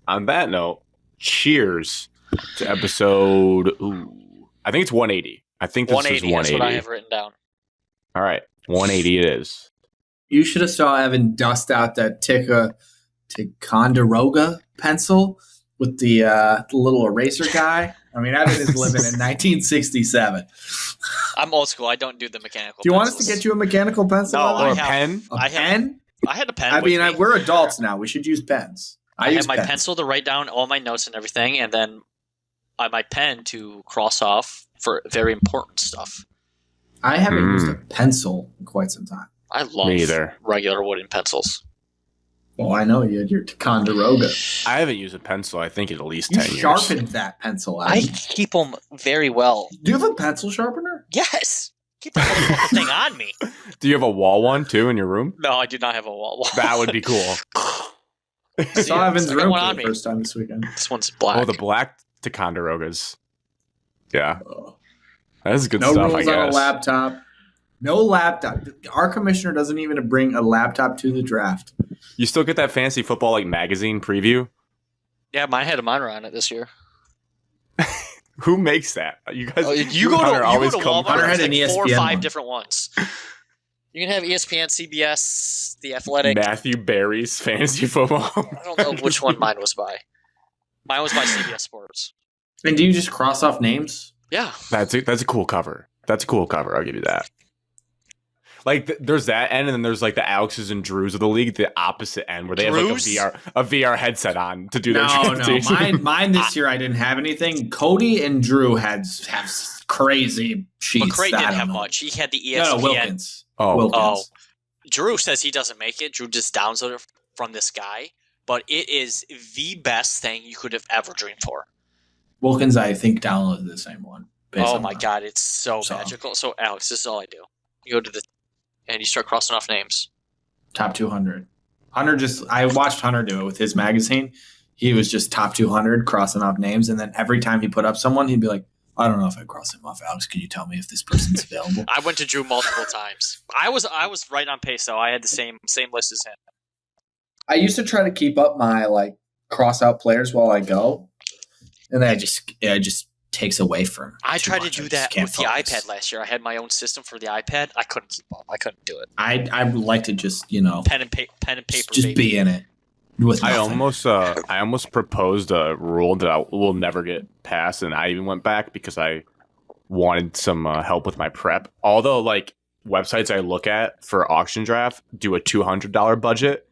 on that note, cheers to episode. I think it's 180. I think this is 180. That's what I have written down. All right, 180 it is. You should have saw Evan dust out that Ticonderoga pencil with the little eraser guy. I mean, Evan is living in 1967. I'm old school. I don't do the mechanical. Do you pencils. want us to get you a mechanical pencil? No, Or a pen? A pen? I had a pen. I mean, we're adults now. We should use pens. I use have my pens. pencil to write down all my notes and everything, and then my pen to cross off for very important stuff. I haven't used a pencil in quite some time. I love regular wooden pencils. Well, I know you had your Ticonderoga. I haven't used a pencil, I think, in at least 10 years. You sharpened that pencil out. I keep them very well. Do you have a pencil sharpener? Yes. Keep the whole thing on me. Do you have a wall one, too, in your room? No, I do not have a wall. That would be cool. I saw Evan's room for the first time this weekend. This one's black. Oh, the black Ticonderogas. Yeah. Oh. That's good no stuff, rules I guess. on a laptop. No laptop. Our commissioner doesn't even bring a laptop to the draft. You still get that fancy football like magazine preview? Yeah, mine had a monitor on it this year. Who makes that? You guys, you go to Walmart. Hunter had There's an like ESPN 4 or 5 one. different ones. You can have ESPN, CBS, The Athletic. Matthew Berry's fantasy football. I don't know which one mine was by. Mine was by CBS Sports. And do you just cross off names? Yeah. That's a cool cover. That's a cool cover. I'll give you that. Like there's that end, and then there's like the Alexes and Drews of the league, the opposite end, where they have like a VR headset on to do their No. Mine this year I didn't have anything. Cody and Drew have crazy sheets. McCray didn't have much. He had the ESPN. No, Wilkins. Oh. Drew says he doesn't make it. Drew just downloaded it from this guy, but it is the best thing you could have ever dreamed for. Wilkins, I think, downloaded the same one. Oh my god, it's so magical. So Alex, this is all I do. You go to and you start crossing off names. Top 200. I watched Hunter do it with his magazine. He was just top 200 crossing off names. And then every time he put up someone, he'd be like, I don't know if I cross him off. Alex, can you tell me if this person's available? I went to Drew multiple times. I was right on pace though. I had the same list as him. I used to try to keep up my cross out players while I go. And then it just takes away from. I tried to do that with the iPad last year. I had my own system for the iPad. I couldn't keep up. I couldn't do it. I would like to just pen and paper. Just be in it. With I almost proposed a rule that I will never get passed, and I even went back because I wanted some help with my prep. Although websites I look at for auction draft do a $200 budget.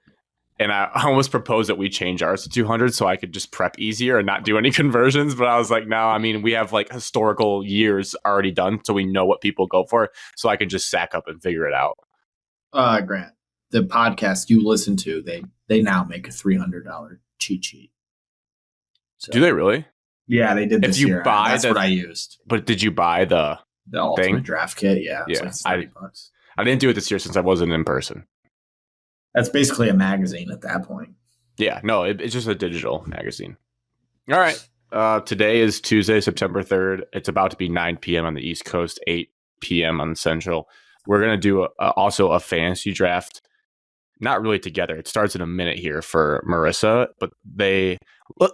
And I almost proposed that we change ours to 200 so I could just prep easier and not do any conversions. But I was like, no, I mean, we have historical years already done, so we know what people go for. So I can just sack up and figure it out. Grant, the podcast you listen to, they now make a $300 cheat sheet. So, do they really? Yeah, they did this year. That's what I used. But did you buy the ultimate draft kit? Yeah. Yeah. $30. I didn't do it this year since I wasn't in person. That's basically a magazine at that point. Yeah, no, it's just a digital magazine. All right. Today is Tuesday, September 3rd. It's about to be 9 p.m. on the East Coast, 8 p.m. on Central. We're going to do also a fantasy draft. Not really together. It starts in a minute here for Marissa, but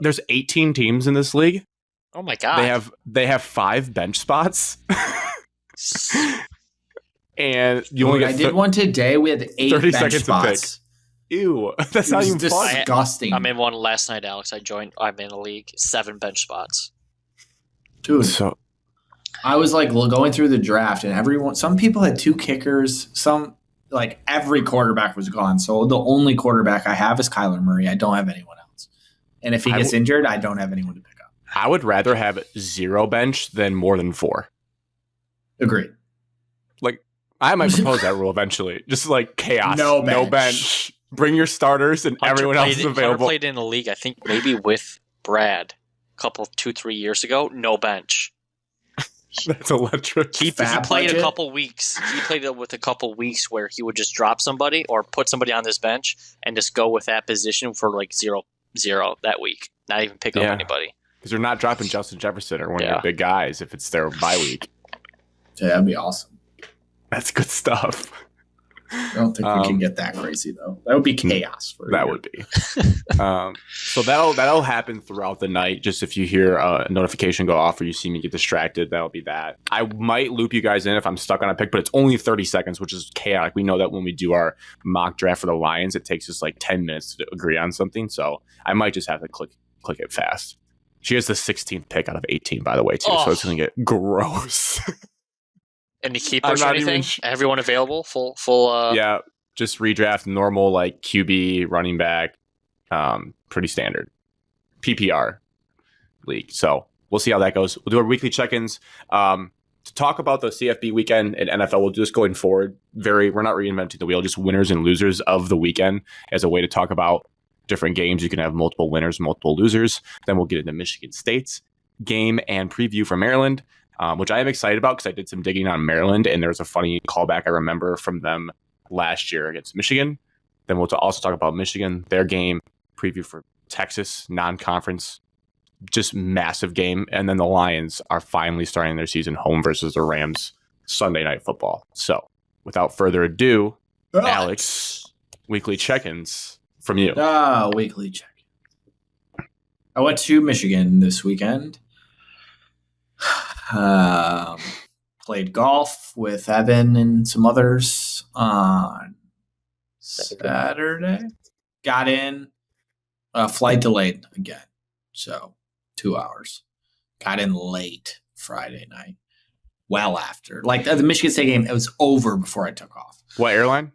there's 18 teams in this league. Oh my god. They have 5 bench spots. And you only get I did one today. We had 8 30 bench seconds spots. to pick. Ew, that's not even fun. Disgusting. I'm in one last night, Alex. I'm in a league. 7 bench spots. Dude, so I was going through the draft, and some people had 2 kickers. Some every quarterback was gone. So the only quarterback I have is Kyler Murray. I don't have anyone else. And if he gets injured, I don't have anyone to pick up. I would rather have 0 bench than more than 4. Agreed. I might propose that rule eventually. Just chaos. No bench. Bring your starters and everyone else is available. Hunter played in the league, I think maybe with Brad a couple 2-3 years ago. No bench. That's electric. He played a couple weeks. He played it with a couple weeks where he would just drop somebody or put somebody on this bench and just go with that position for 0-0 that week. Not even pick up anybody. Because you're not dropping Justin Jefferson or one of your big guys if it's their bye week. Yeah, that'd be awesome. That's good stuff. I don't think we can get that crazy though. That would be chaos. That would be. So that'll happen throughout the night. Just if you hear a notification go off or you see me get distracted, that'll be that. I might loop you guys in if I'm stuck on a pick, but it's only 30 seconds, which is chaotic. We know that when we do our mock draft for the Lions, it takes us like 10 minutes to agree on something. So I might just have to click it fast. She has the 16th pick out of 18, by the way, too. So it's going to get gross. Any keepers or anything? Everyone available? Full. Yeah, just redraft normal like QB running back, pretty standard PPR league. So we'll see how that goes. We'll do our weekly check-ins. To talk about the CFB weekend and NFL, we'll do this going forward. We're not reinventing the wheel, just winners and losers of the weekend as a way to talk about different games. You can have multiple winners, multiple losers. Then we'll get into Michigan State's game and preview for Maryland. Which I am excited about because I did some digging on Maryland, and there's a funny callback I remember from them last year against Michigan. Then we'll also talk about Michigan, their game, preview for Texas, non-conference, just massive game. And then the Lions are finally starting their season home versus the Rams Sunday Night Football. So without further ado, Alex, weekly check-ins from you. Weekly check-in. I went to Michigan this weekend. Played golf with Evan and some others on Saturday. Got in. Flight delayed again. So 2 hours. Got in late Friday night. Well after. Like the Michigan State game, it was over before I took off. What airline?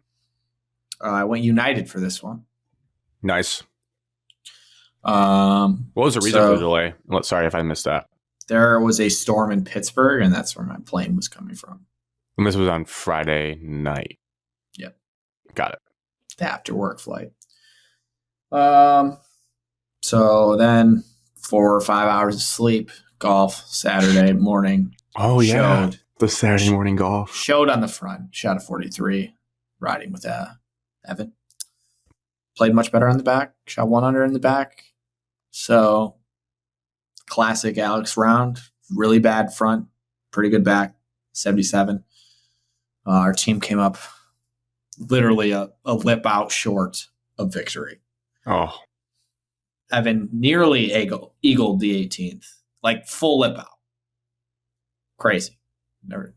I went United for this one. Nice. What was the reason for the delay? Sorry if I missed that. There was a storm in Pittsburgh, and that's where my plane was coming from. And this was on Friday night. Yep. Got it. The after work flight. So then 4 or 5 hours of sleep, golf, Saturday morning. Oh, yeah. The Saturday morning golf. Showed on the front, shot a 43, riding with Evan. Played much better on the back, shot 1 under in the back. So classic Alex round, really bad front, pretty good back, 77. Our team came up literally a lip out short of victory. Oh. Evan nearly eagled the 18th, like full lip out. Crazy. Never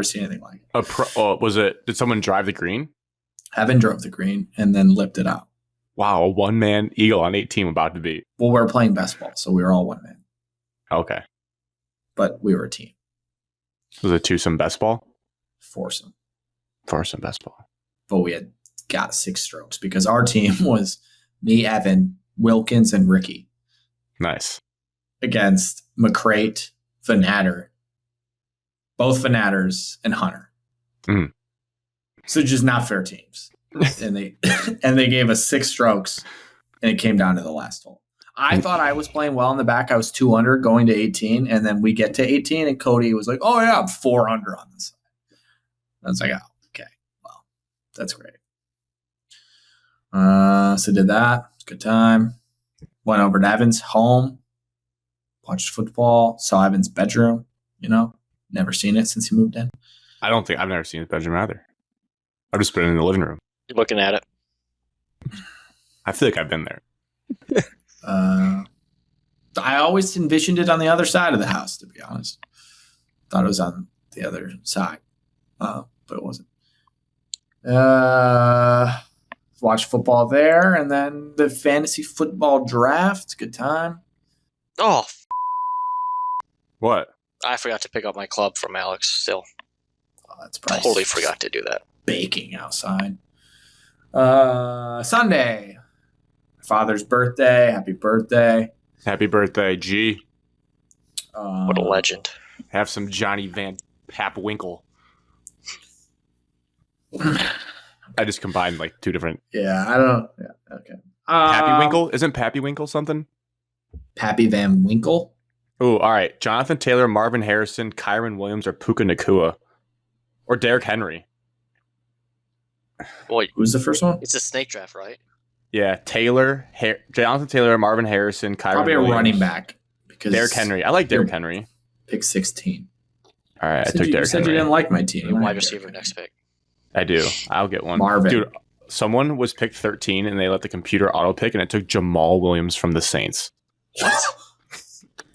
seen anything like it. Did someone drive the green? Evan drove the green and then lipped it out. Wow, a one-man eagle on 18 about to be. Well, we were playing best ball, so we were all one man. Okay. But we were a team. Was it twosome best ball? Foursome best ball. But we had got 6 strokes because our team was me, Evan, Wilkins, and Ricky. Nice. Against McCrate, Van Hatter, both Van Hatters, and Hunter. Mm. So just not fair teams. and they gave us 6 strokes, and it came down to the last hole. I thought I was playing well in the back. I was 2 under going to 18, and then we get to 18, and Cody was like, "Oh yeah, I'm 4 under on this side." I was like, "Oh, okay, well, that's great." So did that. Good time. Went over to Evan's home, watched football, saw Evan's bedroom. Never seen it since he moved in. I've never seen his bedroom either. I've just been in the living room. You're looking at it. I feel like I've been there. I always envisioned it on the other side of the house, to be honest. Thought it was on the other side, but it wasn't. Watch football there, and then the fantasy football draft. Good time. Oh, what? I forgot to pick up my club from Alex still. Oh, that's probably totally forgot to do that. Baking outside. Sunday. Father's birthday. Happy birthday. Happy birthday, G. What a legend. Have some Johnny Van Papwinkle. I just combined like 2 different. Yeah, I don't know. Yeah, okay. Pappy Winkle? Isn't Pappy Winkle something? Pappy Van Winkle? Oh, all right. Jonathan Taylor, Marvin Harrison, Kyron Williams, or Puka Nakua. Or Derrick Henry. Wait, who's the first one? It's a snake draft, right? Yeah, Jonathan Taylor, Marvin Harrison, Kyron Probably Williams. a running back. Because Derrick Henry. I like Derrick Henry. Pick 16. All right, I took Derrick Henry. You said you didn't like my team. Wide receiver next pick. I do. I'll get one. Marvin. Dude, someone was picked 13 and they let the computer auto pick and it took Jamal Williams from the Saints. What?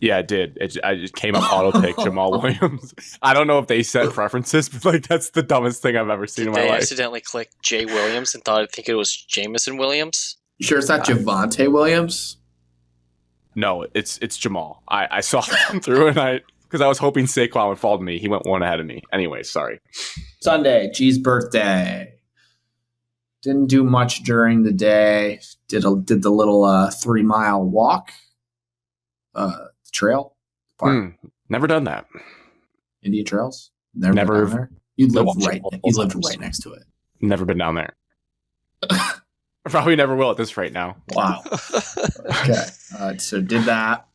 Yeah, it did. It came up auto pick Jamal Williams. I don't know if they set preferences, but like that's the dumbest thing I've ever seen in my They life. accidentally clicked Jay Williams and I think it was Jamison Williams. You sure it's not Javonte Williams? No, it's Jamal. I saw it come through and because I was hoping Saquon would fall to me. He went one ahead of me. Anyway, sorry. Sunday, G's birthday. Didn't do much during the day. Did the little 3-mile walk. Trail park. Never done that. India Trails. Never. been down there? You lived Nope. right. You lived right next to it. Never been down there. Probably never will at this rate now. Wow. Okay. So did that,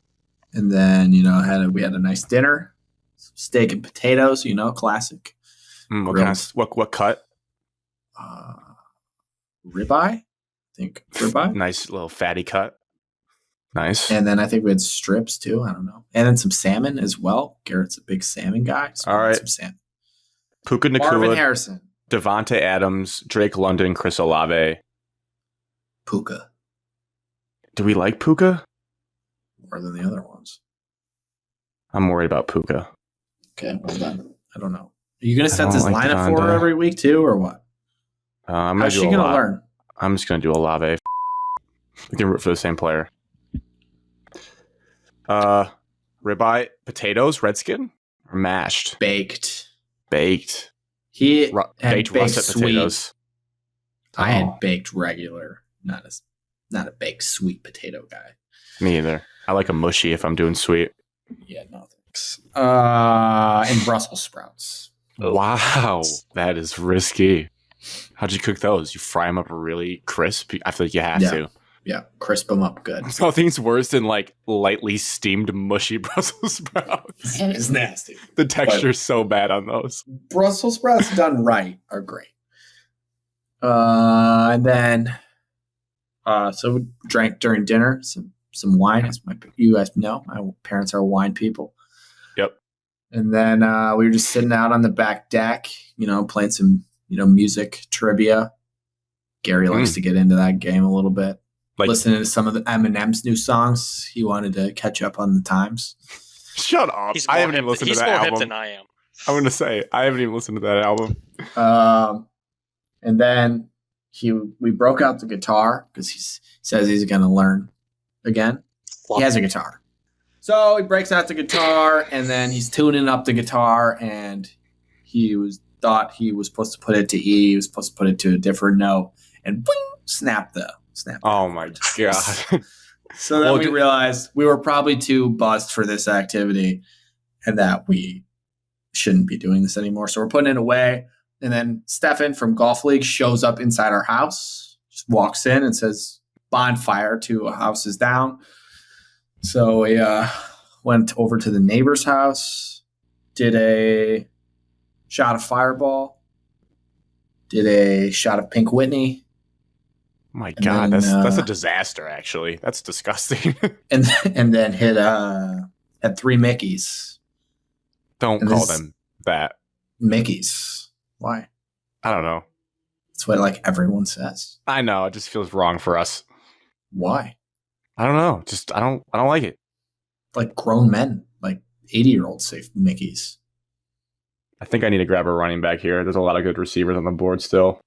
and then we had a nice dinner, steak and potatoes. Classic. What Grilled. kind of what cut? Ribeye. I think ribeye. Nice little fatty cut. Nice. And then I think we had strips too. I don't know. And then some salmon as well. Garrett's a big salmon guy. So All right. Some salmon. Puka Marvin Nakua, Harrison. Devontae Adams, Drake London, Chris Olave. Puka. Do we like Puka? More than the other ones. I'm worried about Puka. Okay. Well done. I don't know. Are you going to I set don't this like lineup for her Devontae. every week too, or what? I'm How's she gonna do going to Olave. learn? I'm just gonna do Olave. We can root for the same player. Ribeye, potatoes, redskin, or mashed, Baked. baked, He had baked russet sweet. potatoes. I Oh. had baked regular, not a baked sweet potato guy. Me either. I like a mushy if I'm doing sweet. Yeah, no thanks. And Brussels sprouts. Oh. Wow, that is risky. How'd you cook those? You fry them up really crisp? I feel like you have Yeah. to. Yeah, crisp them up good. Nothing's worse than like lightly steamed mushy Brussels sprouts. That is nasty. The texture's so bad on those. Brussels sprouts done right are great. And then, so we drank during dinner some wine. As you guys know, my parents are wine people. Yep. And then we were just sitting out on the back deck, playing some, music trivia. Gary likes to get into that game a little bit. Like, Listening to some of the Eminem's new songs. He wanted to catch up on the times. shut up. He's I more haven't hip, even listened to he's that more hip album. than I am. I'm going to say, I haven't even listened to that album. And then we broke out the guitar because he says he's going to learn again. He has a guitar. So he breaks out the guitar and then he's tuning up the guitar and thought he was supposed to put it to E. He was supposed to put it to a different note and boing, snap. Oh my God. So then we realized we were probably too buzzed for this activity and that we shouldn't be doing this anymore. So we're putting it away. And then Stefan from Golf League shows up inside our house, just walks in and says, bonfire, 2 houses down. So we went over to the neighbor's house, did a shot of Fireball, did a shot of Pink Whitney. My And God, then, that's a disaster, actually. That's disgusting. and then had 3 Mickeys. Don't And call this- them that. Mickeys. Why? I don't know. That's what everyone says. I know. It just feels wrong for us. Why? I don't know. Just I don't like it. Like grown men, 80-year-olds say Mickeys. I think I need to grab a running back here. There's a lot of good receivers on the board still.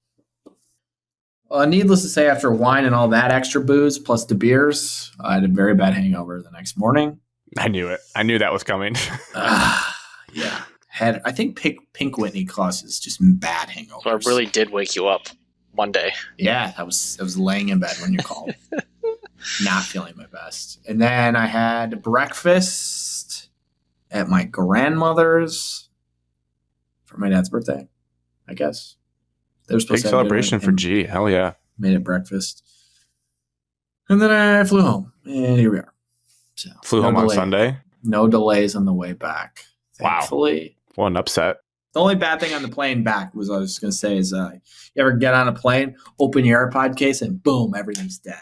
Needless to say, after wine and all that extra booze plus the beers, I had a very bad hangover the next morning. I knew it. I knew that was coming. Yeah. I think Pink Whitney causes just bad hangovers. So I really did wake you up one day. Yeah, I was laying in bed when you called. Not feeling my best. And then I had breakfast at my grandmother's for my dad's birthday, I guess. They were supposed Big to have celebration dinner for and G. Hell yeah. made it breakfast. And then I flew home. And here we are. So, Flew no home on delay. Sunday. No delays on the way back. Wow. Thankfully. What an upset. The only bad thing on the plane back was I was going to say is you ever get on a plane, open your AirPod case, and boom, everything's dead.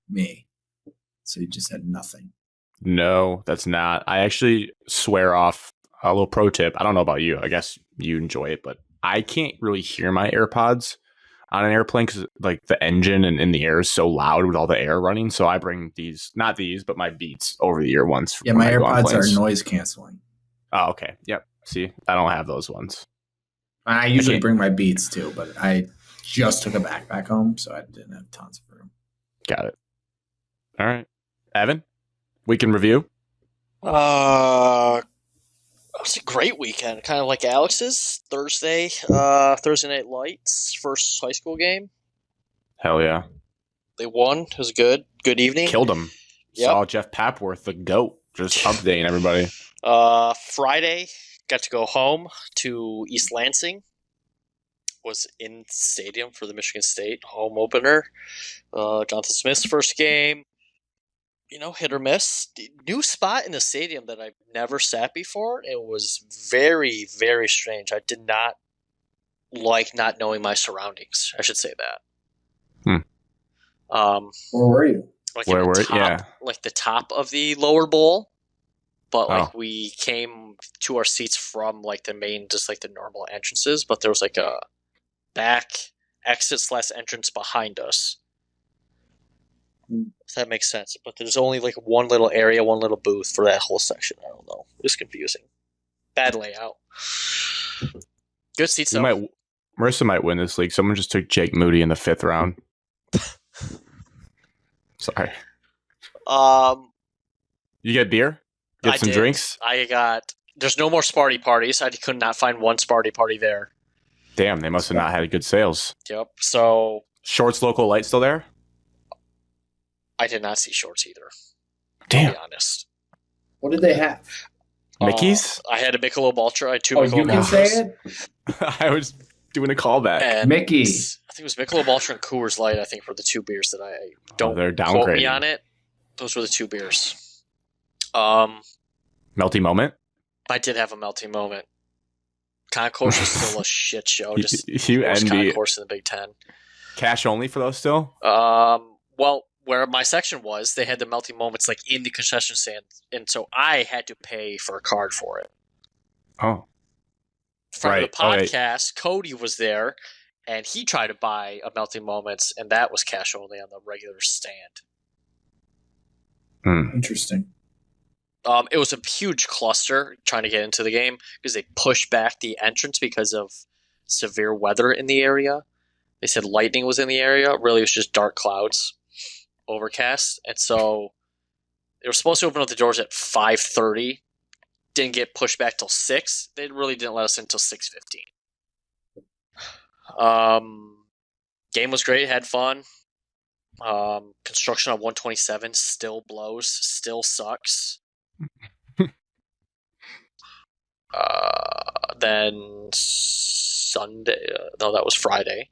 Me. So you just had nothing. No, that's not. I actually swear off a little pro tip. I don't know about you. I guess you enjoy it, but I can't really hear my AirPods on an airplane because like the engine and in the air is so loud with all the air running. So I bring these, not these, but my Beats over the ear ones. Yeah, when my I go on AirPods are planes. noise canceling. Oh, okay. Yep. See, I don't have those ones. I usually can't- bring my Beats too, but I just took a backpack home, so I didn't have tons of room. Got it. All right. Evan, weekend review. It was a great weekend, kind of like Alex's. Thursday Night Lights, first high school game. Hell yeah. They won. It was good. Good evening. Killed him. Yep. Saw Jeff Papworth, the GOAT, just updating everybody. Friday, got to go home to East Lansing. Was in stadium for the Michigan State home opener. Jonathan Smith's first game. Hit or miss. New spot in the stadium that I've never sat before. It was very, very strange. I did not like not knowing my surroundings. I should say that. Where were you? Like Where in the were- top, yeah. like the top of the lower bowl. But like Oh. we came to our seats from like the main, just like the normal entrances. But there was like a back exit / entrance behind us. If that makes sense. But there's only like one little area, one little booth for that whole section. I don't know. It was confusing. Bad layout. Good seats though. Marissa might win this league. Someone just took Jake Moody in the 5th round. Sorry. You get beer? Get I some did. drinks? There's no more Sparty parties. I could not find one Sparty party there. Damn, they must have not had good sales. Yep. So Shorts local light still there? I did not see shorts either. Damn. To be honest. What did they have? Mickey's? I had a Michelob Ultra. I had two Oh, Michelob you can Ultras. say it? I was doing a callback. And Mickey. I think it was Michelob Ultra and Coors Light. I think were the two beers that I don't they're quote me downgrading. on it. Those were the two beers. Melty moment? I did have a melting moment. Concourse is still a shit show. Just You worst envy concourse in the Big Ten. cash only for those still? Well, where my section was, they had the melting moments like in the concession stand, and so I had to pay for a card for it. Oh. From the Right. Oh, wait. podcast, Cody was there, and he tried to buy a melting moments, and that was cash only on the regular stand. Interesting. It was a huge cluster trying to get into the game because they pushed back the entrance because of severe weather in the area. They said lightning was in the area. Really, it was just dark clouds, overcast, and so they were supposed to open up the doors at 5:30. Didn't get pushed back till 6. They really didn't let us in until 6:15. Game was great. Had fun. Construction on 127 still blows. Still sucks. Then Sunday, no, that was Friday.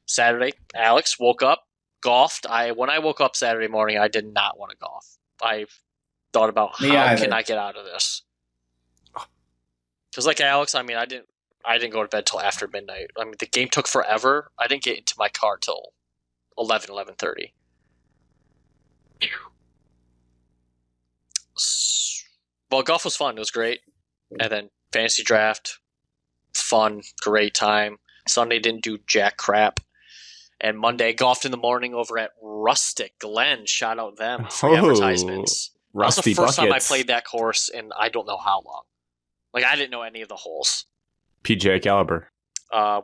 Saturday, Alex woke up, golfed. When I woke up Saturday morning, I did not want to golf. I thought about Me how either. can I get out of this? Because like Alex, I mean, I didn't go to bed till after midnight. I mean, the game took forever. I didn't get into my car till 11:30. Well, golf was fun. It was great. And then fantasy draft, fun, great time. Sunday didn't do jack crap. And Monday, golfed in the morning over at Rustic Glen. Shout out them for Oh, advertisements. That was Rusty the first time I buckets. played that course in I don't know how long. Like, I didn't know any of the holes. PGA caliber.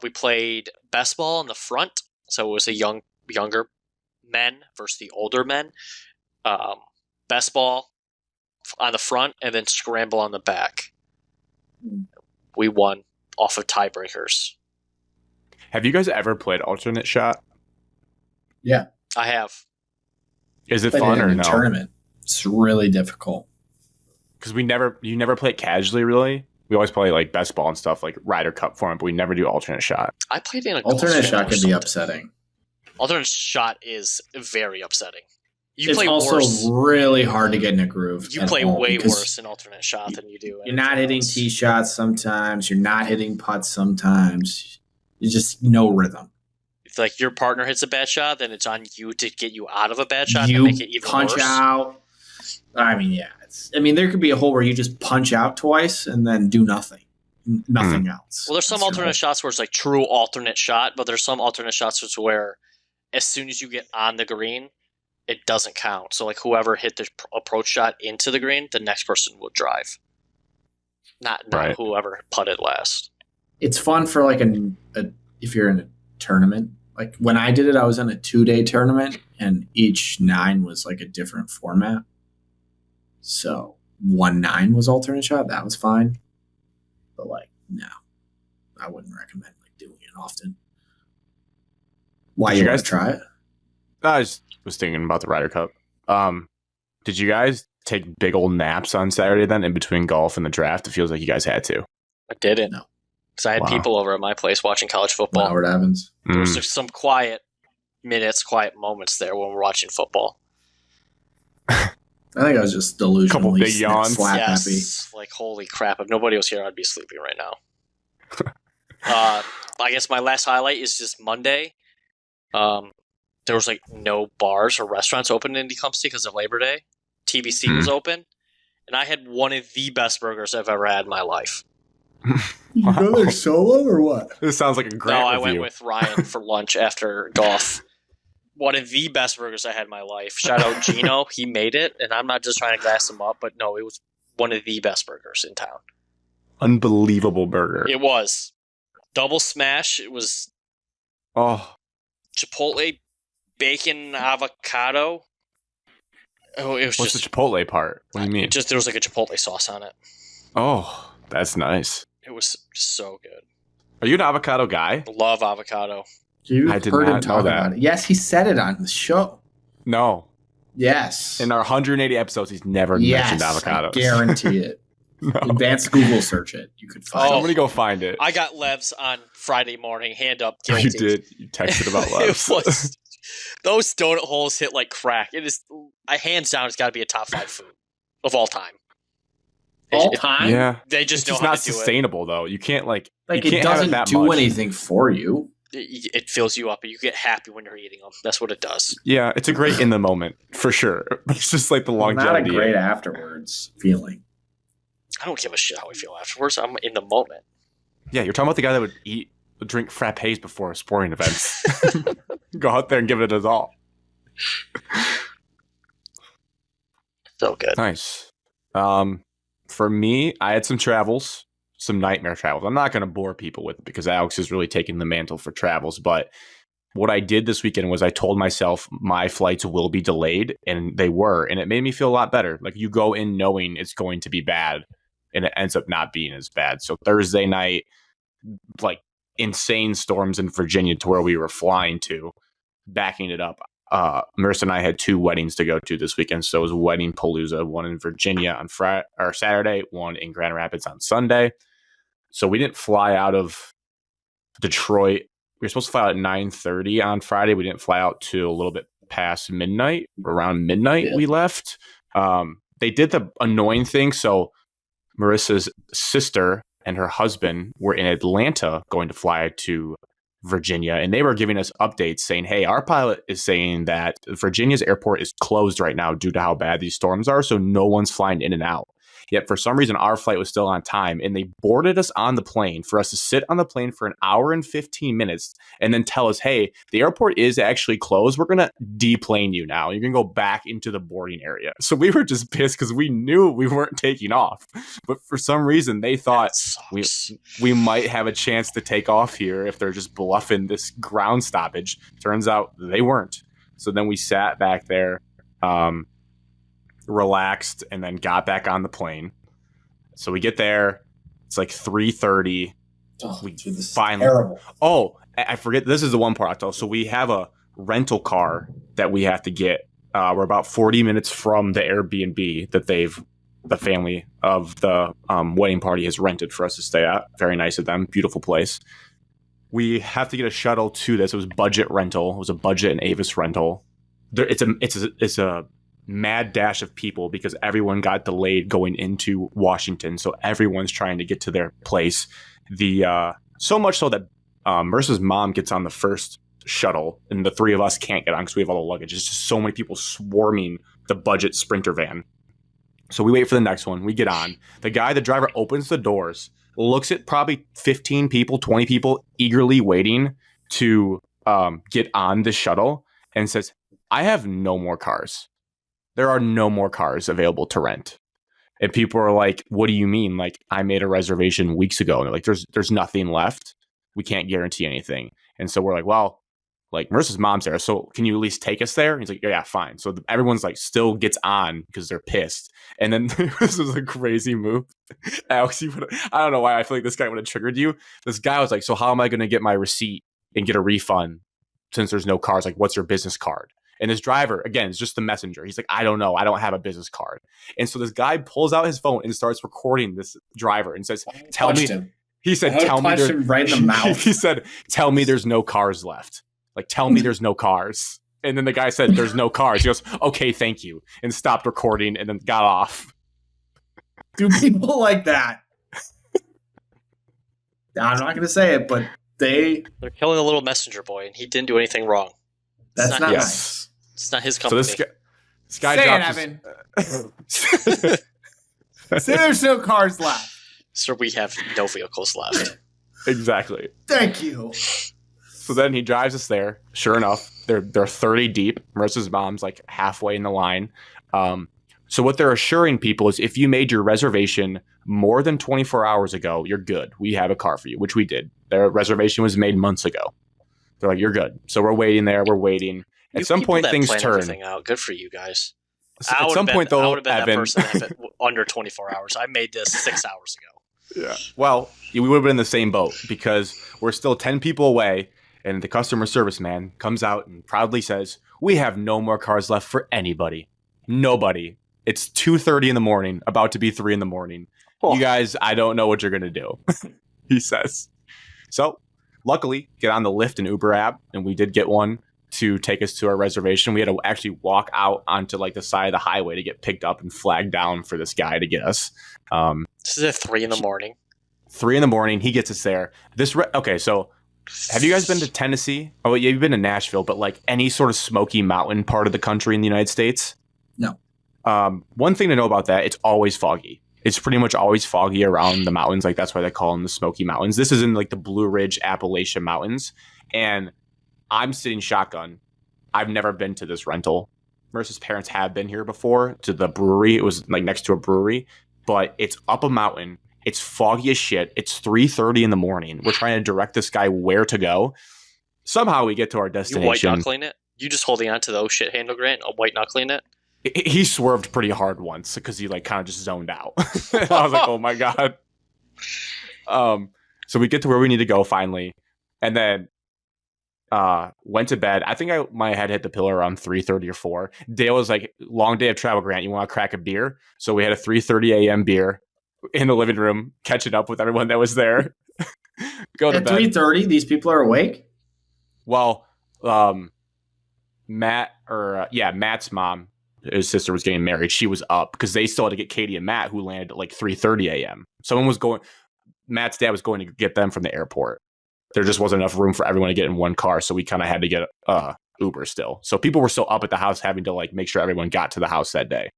We played best ball in the front. So it was the younger men versus the older men. Best ball on the front and then scramble on the back. We won off of tiebreakers. Have you guys ever played alternate shot? Yeah. I have. Is it Played fun it or in a no? tournament. It's really difficult. Because you never play it casually, really. We always play like best ball and stuff, like Ryder Cup form, but we never do alternate shot. I played in a golf Alternate swing shot or can be something. upsetting. Alternate shot is very upsetting. You It's play also worse. really hard to get in a groove. You at play all way because worse in alternate shot than you do. You're not anything hitting else. tee shots sometimes. You're not hitting putts sometimes. You just no rhythm. If like your partner hits a bad shot, then it's on you to get you out of a bad shot You and make it even punch worse. out. I mean, yeah. There could be a hole where you just punch out twice and then do nothing. Nothing else. Well, there's some alternate shots where it's like true alternate shot, but there's some alternate shots where as soon as you get on the green, it doesn't count. So like whoever hit the approach shot into the green, the next person will drive. Not Right. whoever putted last. It's fun for like if you're in a tournament. Like when I did it, I was in a 2-day tournament, and each 9 was like a different format. So 1-9 was alternate shot. That was fine. But like, no, I wouldn't recommend like doing it often. Why, you guys try it? I just was thinking about the Ryder Cup. Did you guys take big old naps on Saturday then in between golf and the draft? It feels like you guys had to. I didn't. No. Because I had people over at my place watching college football. Howard Evans. There was some quiet minutes, quiet moments there when we're watching football. I think I was just delusionally Couple big yawns. slap Yes, happy. like holy crap! If nobody was here, I'd be sleeping right now. I guess my last highlight is just Monday. There was like no bars or restaurants open in Tecumseh because of Labor Day. TBC was open, and I had one of the best burgers I've ever had in my life. You go there solo or what? This sounds like a great No, I review. went with Ryan for lunch after golf. One of the best burgers I had in my life. Shout out Gino. He made it, and I'm not just trying to gas him up, but no, it was one of the best burgers in town. Unbelievable burger. It was. Double smash. It was Chipotle, bacon, avocado. Oh, it was What's just the Chipotle part? What do you mean? Just there was like a Chipotle sauce on it. Oh, that's nice. It was so good. Are you an avocado guy? Love avocado. You I did heard him not know talk that. about it. Yes, he said it on the show. No. Yes. In our 180 episodes, he's never mentioned avocados. I guarantee it. No. Advanced Google search it. You could find I'm it. going to go find it. I got Levs on Friday morning, hand up, Oh, guilty. you did. You texted about It loves. was, those donut holes hit like crack. It is, hands down, it's got to be a top 5 food of all time. All time? Yeah. They just It's know just how not to do it. sustainable, though. You can't, like Like, you it can't have doesn't that do much. anything for you. It fills you up, and you get happy when you're eating them. That's what it does. Yeah, it's a great in the moment, for sure. It's just like the Not a longevity. great afterwards feeling. I don't give a shit how I feel afterwards. I'm in the moment. Yeah, you're talking about the guy that would drink frappes before sporting events. Go out there and give it his all. So good. Nice. For me, I had some travels, some nightmare travels. I'm not going to bore people with it because Alex is really taking the mantle for travels. But what I did this weekend was I told myself my flights will be delayed, and they were. And it made me feel a lot better. Like, you go in knowing it's going to be bad, and it ends up not being as bad. So Thursday night, like, insane storms in Virginia to where we were flying to, backing it up. Marissa and I had 2 weddings to go to this weekend. So it was Wedding Palooza, one in Virginia on Saturday, one in Grand Rapids on Sunday. So we didn't fly out of Detroit. We were supposed to fly out at 9:30 on Friday. We didn't fly out till a little bit past midnight. Around midnight, we left. They did the annoying thing. So Marissa's sister and her husband were in Atlanta going to fly to Virginia, and they were giving us updates saying, hey, our pilot is saying that Virginia's airport is closed right now due to how bad these storms are, so no one's flying in and out. Yet for some reason, our flight was still on time, and they boarded us on the plane for us to sit on the plane for an hour and 15 minutes and then tell us, hey, the airport is actually closed. We're going to deplane you now. You're going to go back into the boarding area. So we were just pissed because we knew we weren't taking off. But for some reason, they thought we might have a chance to take off here if they're just bluffing this ground stoppage. Turns out they weren't. So then we sat back there, relaxed, and then got back on the plane. So we get there. It's like 3:30. Oh, We dude, this is finally- terrible. Oh, I forget. This is the one part I'll tell. So we have a rental car that we have to get. We're about 40 minutes from the Airbnb that the family of the wedding party has rented for us to stay at. Very nice of them. Beautiful place. We have to get a shuttle to this. It was budget rental. It was a budget and Avis rental. It's a mad dash of people because everyone got delayed going into Washington. So everyone's trying to get to their place. So much so that Marissa's mom gets on the first shuttle and the 3 of us can't get on because we have all the luggage. It's just so many people swarming the budget Sprinter van. So we wait for the next one. We get on. The driver opens the doors, looks at probably 15 people, 20 people eagerly waiting to get on the shuttle and says, I have no more cars. There are no more cars available to rent. And people are like, what do you mean? Like, I made a reservation weeks ago. And they're like, there's nothing left. We can't guarantee anything. And so we're like, well, like Marissa's mom's there. So can you at least take us there? And he's like, yeah, fine. So everyone's like still gets on because they're pissed. And then this was a crazy move. Alex, I don't know why I feel like this guy would have triggered you. This guy was like, so how am I going to get my receipt and get a refund since there's no cars? Like, what's your business card? And this driver, again, is just the messenger. He's like, I don't know. I don't have a business card. And so this guy pulls out his phone and starts recording this driver and says, tell me. Him. He said, tell me. Him right in the mouth. He said, tell me there's no cars left. Like, tell me there's no cars. And then the guy said, there's no cars. He goes, okay, thank you. And stopped recording and then got off. Do people like that? I'm not going to say it, but they're killing a little messenger boy, and he didn't do anything wrong. That's not nice. It's not his company. So this guy say it, Evan. Say there's no cars left. So we have no vehicles left. Exactly. Thank you. So then he drives us there. Sure enough, they're 30 deep. Marissa's mom's like halfway in the line. So what they're assuring people is if you made your reservation more than 24 hours ago, you're good. We have a car for you, which we did. Their reservation was made months ago. They're like, you're good. So we're waiting there. We're waiting. At some point, things turn. Out. Good for you guys. At some point, though, I would have been Evan, that person that under 24 hours. I made this 6 hours ago. Yeah. Well, we would have been in the same boat because we're still 10 people away. And the customer service man comes out and proudly says, we have no more cars left for anybody. Nobody. It's 2:30 in the morning, about to be 3 in the morning. Oh. You guys, I don't know what you're going to do, he says. So luckily, get on the Lyft and Uber app, and we did get one to take us to our reservation. We had to actually walk out onto like the side of the highway to get picked up and flagged down for this guy to get us. This is at 3 in the morning. 3 in the morning, he gets us there. Okay, so have you guys been to Tennessee? Oh, yeah, you've been to Nashville, but like any sort of Smoky Mountain part of the country in the United States? No. One thing to know about that, it's always foggy. It's pretty much always foggy around the mountains. Like that's why they call them the Smoky Mountains. This is in like the Blue Ridge Appalachian Mountains. And I'm sitting shotgun. I've never been to this rental. Marissa's parents have been here before to the brewery. It was like next to a brewery, but it's up a mountain. It's foggy as shit. It's 3:30 in the morning. We're trying to direct this guy where to go. Somehow we get to our destination. You white knuckling it? You just holding on to those shit handle, Grant? White knuckling it? He swerved pretty hard once because he like kind of just zoned out. I was like, oh my God. So we get to where we need to go finally. And then went to bed. I think my head hit the pillow around 3:30 or 4. Dale was like, long day of travel, Grant. You want to crack a beer? So we had a 3:30 a.m. beer in the living room, catching up with everyone that was there. Go to At bed. 3:30, these people are awake? Well, Matt's mom, his sister was getting married. She was up because they still had to get Katie and Matt, who landed at like 3:30 a.m. Matt's dad was going to get them from the airport. There just wasn't enough room for everyone to get in one car, so we kind of had to get Uber still. So people were still up at the house having to like make sure everyone got to the house that day.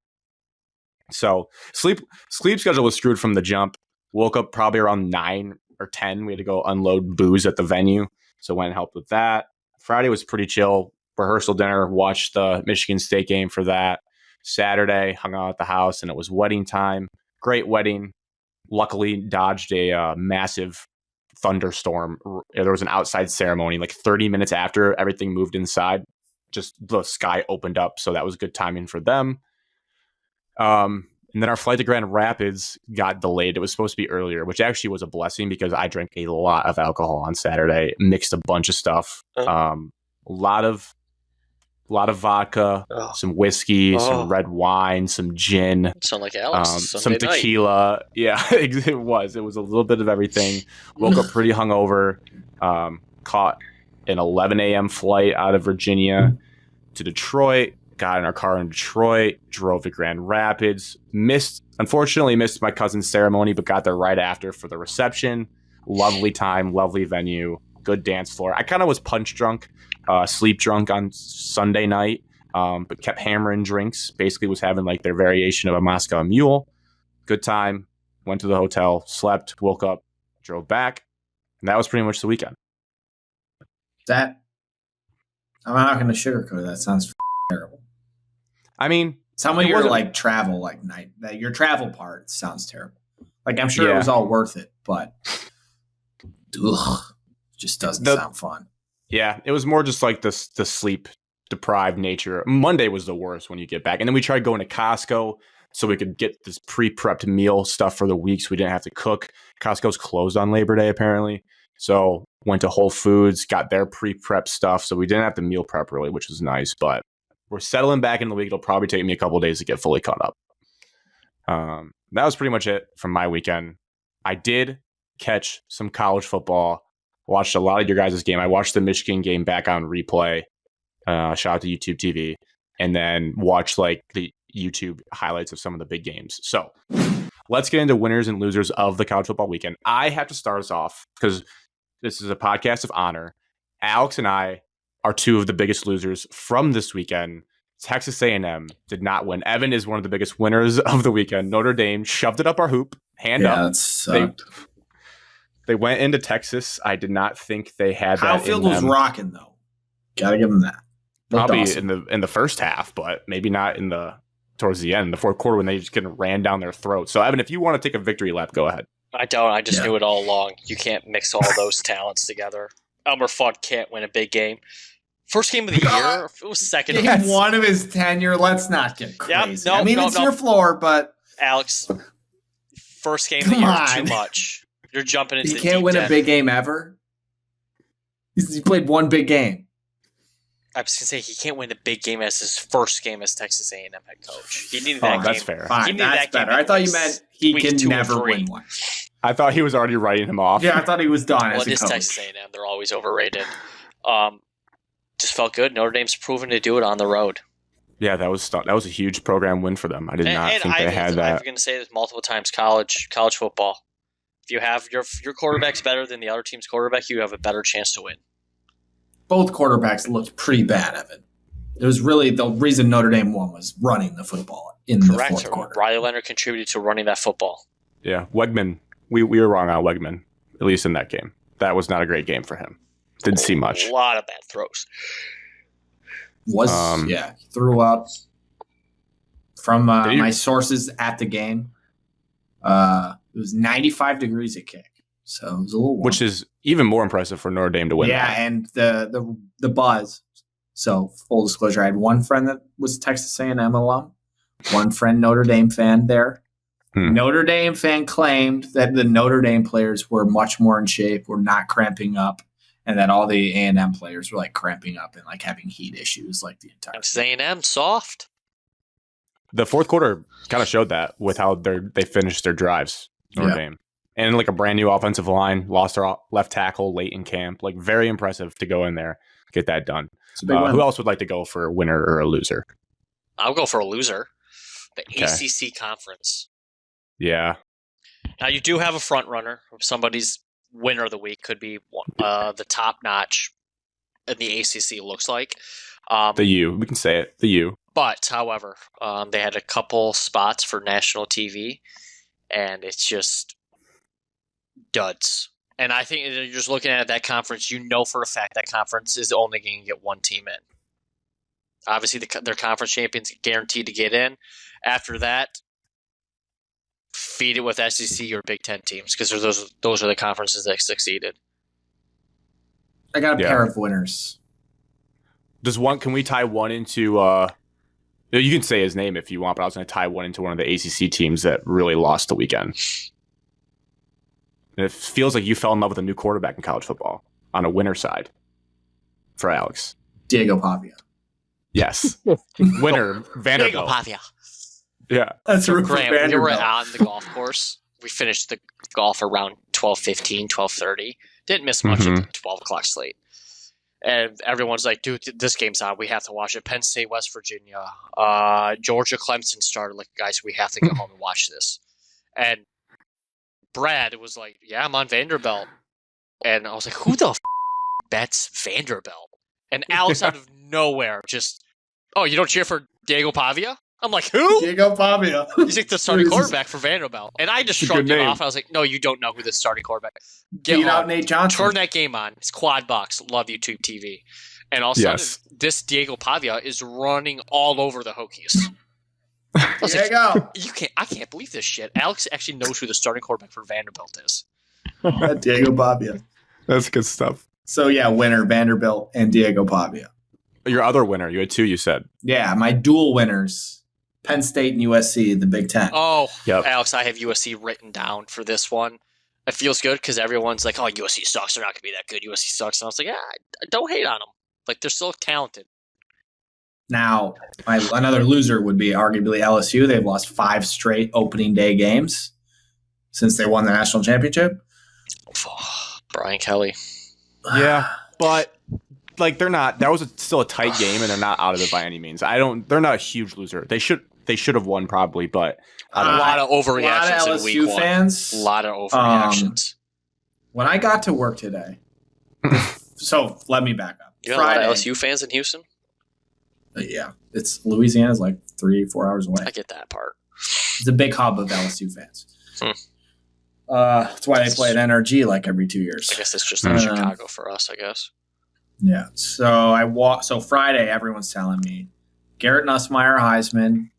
So sleep schedule was screwed from the jump. Woke up probably around 9 or 10. We had to go unload booze at the venue, so went and helped with that. Friday was pretty chill. Rehearsal dinner, watched the Michigan State game for that. Saturday, hung out at the house, and it was wedding time. Great wedding. Luckily, dodged a massive thunderstorm. There was an outside ceremony. Like 30 minutes after everything moved inside, just the sky opened up. So that was good timing for them. And then our flight to Grand Rapids got delayed. It was supposed to be earlier, which actually was a blessing because I drank a lot of alcohol on Saturday, mixed a bunch of stuff. A lot of vodka, some whiskey, some red wine, some gin. Sound like Alex. Some tequila. Night. Yeah, it was. It was a little bit of everything. Woke up pretty hungover. Caught an 11 a.m. flight out of Virginia to Detroit. Got in our car in Detroit. Drove to Grand Rapids. Unfortunately missed my cousin's ceremony, but got there right after for the reception. Lovely time, lovely venue, good dance floor. I kind of was punch drunk. Sleep drunk on Sunday night, but kept hammering drinks. Basically was having like their variation of a Moscow Mule. Good time. went to the hotel, slept, woke up, drove back, and that was pretty much the weekend. I'm not going to sugarcoat it. That sounds terrible. I mean, some of your like travel, like night, that your travel part sounds terrible. Like I'm sure it was all worth it, but just doesn't sound fun. Yeah, it was more just like the sleep deprived nature. Monday was the worst when you get back, and then we tried going to Costco so we could get this pre-prepped meal stuff for the week so we didn't have to cook. Costco's closed on Labor Day apparently, so went to Whole Foods, got their pre-prep stuff, so we didn't have to meal prep really, which was nice. But we're settling back in the week. It'll probably take me a couple of days to get fully caught up. That was pretty much it from my weekend. I did catch some college football. Watched a lot of your guys' game. I watched the Michigan game back on replay. Shout out to YouTube TV. And then watched like the YouTube highlights of some of the big games. So let's get into winners and losers of the college football weekend. I have to start us off because this is a podcast of honor. Alex and I are two of the biggest losers from this weekend. Texas A&M did not win. Evan is one of the biggest winners of the weekend. Notre Dame shoved it up our hoop, hand up. That sucked. They went into Texas. I did not think they had Kyle that. Field was rocking though. Gotta give them that. Probably awesome. in the first half, but maybe not towards the end, the fourth quarter when they just getting ran down their throat. So Evan, if you want to take a victory lap, go ahead. I don't. I just knew it all along. You can't mix all those talents together. Elmer Fudd can't win a big game. First game of the year, it was second. Game one of his tenure. Let's not get crazy. It's your floor, but Alex, first game of the year, too much. You're jumping into. He can't win a big game ever. He played one big game. I was gonna say he can't win a big game as his first game as Texas A&M head coach. He needed that game. That's fair. Fine, that's better. I thought you meant he can never win one. I thought he was already writing him off. Yeah, I thought he was done as a coach. Texas A&M. They're always overrated. Just felt good. Notre Dame's proven to do it on the road. Yeah, that was a huge program win for them. I did not think they had that. I'm going to say this multiple times. College football. If you have your quarterback's better than the other team's quarterback, you have a better chance to win. Both quarterbacks looked pretty bad, Evan. It was really the reason Notre Dame won was running the football in the fourth quarter. Riley Leonard contributed to running that football. Yeah, Wegman. We were wrong on Wegman, at least in that game. That was not a great game for him. Didn't see much. A lot of bad throws. He threw up from my sources at the game. It was 95 degrees at kick, so it was a little warm. Which is even more impressive for Notre Dame to win. Yeah, and the buzz. So full disclosure, I had one friend that was Texas A&M alum, one friend Notre Dame fan there. Notre Dame fan claimed that the Notre Dame players were much more in shape, were not cramping up, and that all the A&M players were like cramping up and like having heat issues like the entire Texas A&M soft. The fourth quarter kind of showed that with how they finished their drives, Notre Dame. And like a brand new offensive line, lost our left tackle late in camp. Like very impressive to go in there, get that done. Who else would like to go for a winner or a loser? I'll go for a loser. The ACC conference. Yeah. Now you do have a front runner. Somebody's winner of the week could be the top notch in the ACC. Looks like the U. We can say it. The U. But however, they had a couple spots for national TV, and it's just duds. And I think you're just looking at that conference. You know for a fact that conference is only going to get one team in. Obviously, their conference champions guaranteed to get in. After that, feed it with SEC or Big Ten teams because those are the conferences that succeeded. I got a pair of winners. Can we tie one into you can say his name if you want, but I was going to tie one into one of the ACC teams that really lost the weekend. And it feels like you fell in love with a new quarterback in college football on a winner side for Alex. Diego Pavia. Yes. Winner, Vanderbilt. Diego Pavia. Yeah. That's so Grant, we were on the golf course. We finished the golf around 12:15, 12:30. Didn't miss much of the 12 o'clock slate. And everyone's like, dude, this game's on. We have to watch it. Penn State, West Virginia. Georgia, Clemson started. Like, guys, we have to go home and watch this. And Brad was like, yeah, I'm on Vanderbilt. And I was like, who the bets Vanderbilt? And Alex out of nowhere just, oh, you don't cheer for Diego Pavia? I'm like, who? Diego Pavia. He's like the starting quarterback for Vanderbilt. And I just It's a shrugged good it name. off. I was like, no, you don't know who the starting quarterback is. Get Beat out home. Nate Johnson. Turn that game on. It's quad box. Love YouTube TV. And all of a sudden, Yes. this Diego Pavia is running all over the Hokies. I was There like, you go. I can't believe this shit. Alex actually knows who the starting quarterback for Vanderbilt is. Diego Pavia. That's good stuff. So yeah, winner Vanderbilt and Diego Pavia. Your other winner, you had 2, you said. Yeah, my dual winners, Penn State and USC, the Big Ten. Oh, Yep. Alex, I have USC written down for this one. It feels good because everyone's like, oh, USC sucks. They're not going to be that good. USC sucks. And I was like, yeah, don't hate on them. Like, they're still talented. Now, another loser would be arguably LSU. They've lost 5 straight opening day games since they won the national championship. Brian Kelly. Yeah, but like they're not. That was still a tight game, and they're not out of it by any means. They're not a huge loser. They should have won probably, but A lot of overreactions a lot of in week LSU 1. fans. A lot of overreactions. When I got to work today, so let me back up. You got a lot of LSU fans in Houston? Yeah, it's Louisiana's like 3-4 hours away. I get that part. It's a big hub of LSU fans. That's why they play at NRG like every 2 years. I guess it's just like Chicago for us, I guess. Yeah. So Friday, everyone's telling me Garrett Nussmeier, Heisman,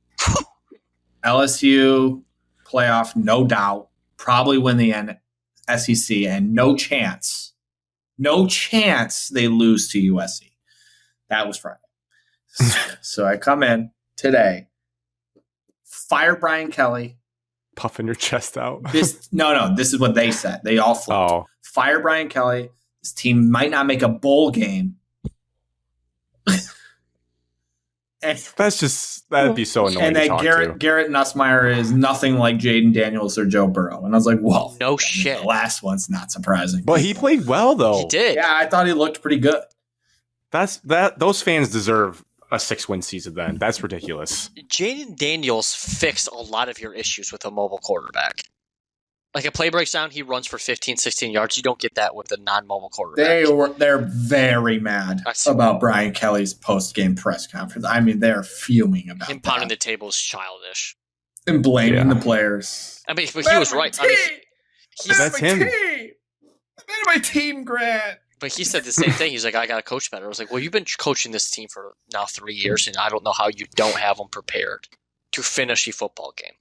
LSU playoff, no doubt, probably win the SEC, and no chance they lose to USC. That was Friday. So I come in today, fire Brian Kelly. puffing your chest out. This is what they said. They all flipped. Oh, Fire Brian Kelly. This team might not make a bowl game. that'd be so annoying And to that talk to. Garrett Nussmeier is nothing like Jaden Daniels or Joe Burrow. And I was like, whoa. No shit. The last one's not surprising. But he played well though. He did. Yeah, I thought he looked pretty good. Those fans deserve a 6-win season then. That's ridiculous. Jaden Daniels fixed a lot of your issues with a mobile quarterback. Like a play breaks down, he runs for 15, 16 yards. You don't get that with a non-mobile quarterback. They're very mad about Brian Kelly's post-game press conference. I mean, they're fuming about him pounding the table is childish. And blaming the players. I mean, but he was right. I mean, that's him. My team, Grant. But he said the same thing. He's like, I got to coach better. I was like, well, you've been coaching this team for now 3 years, and I don't know how you don't have them prepared to finish a football game.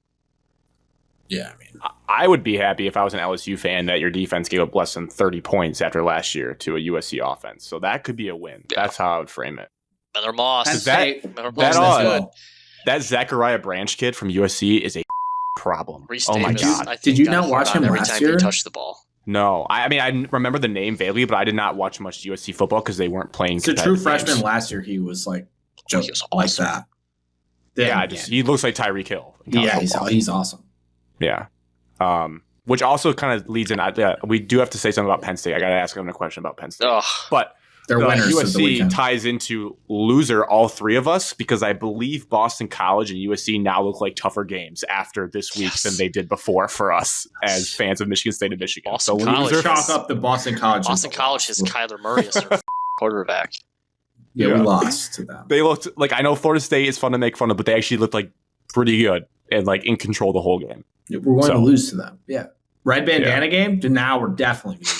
Yeah, I mean, I would be happy if I was an LSU fan that your defense gave up less than 30 points after last year to a USC offense. So that could be a win. Yeah. That's how I would frame it. Better Moss. That Zachariah Branch kid from USC is a problem. Reese oh my Davis, god! I think, Did you got not watch hard on him every last time year? he touched the ball? No, I mean I remember the name vaguely, but I did not watch much USC football because they weren't playing. It's a true competitive freshman. games. Last year, he was like He was like awesome. that. Yeah, he looks like Tyreek Hill. in college football. He's awesome. Yeah. Which also kind of leads in. We do have to say something about Penn State. I got to ask him a question about Penn State. Ugh. But They're winners of the USC weekend. ties into loser all three of us because I believe Boston College and USC now look like tougher games after this week than they did before for us as fans of Michigan State and Michigan. Boston so College. loser. Chalk up the Boston College. Boston College has Kyler Murray as their quarterback. Yeah, Yeah. we lost to them. They looked like, I know Florida State is fun to make fun of, but they actually looked like pretty good and like in control the whole game. We're going to lose to them. Yeah. Red bandana game? Now we're definitely losing.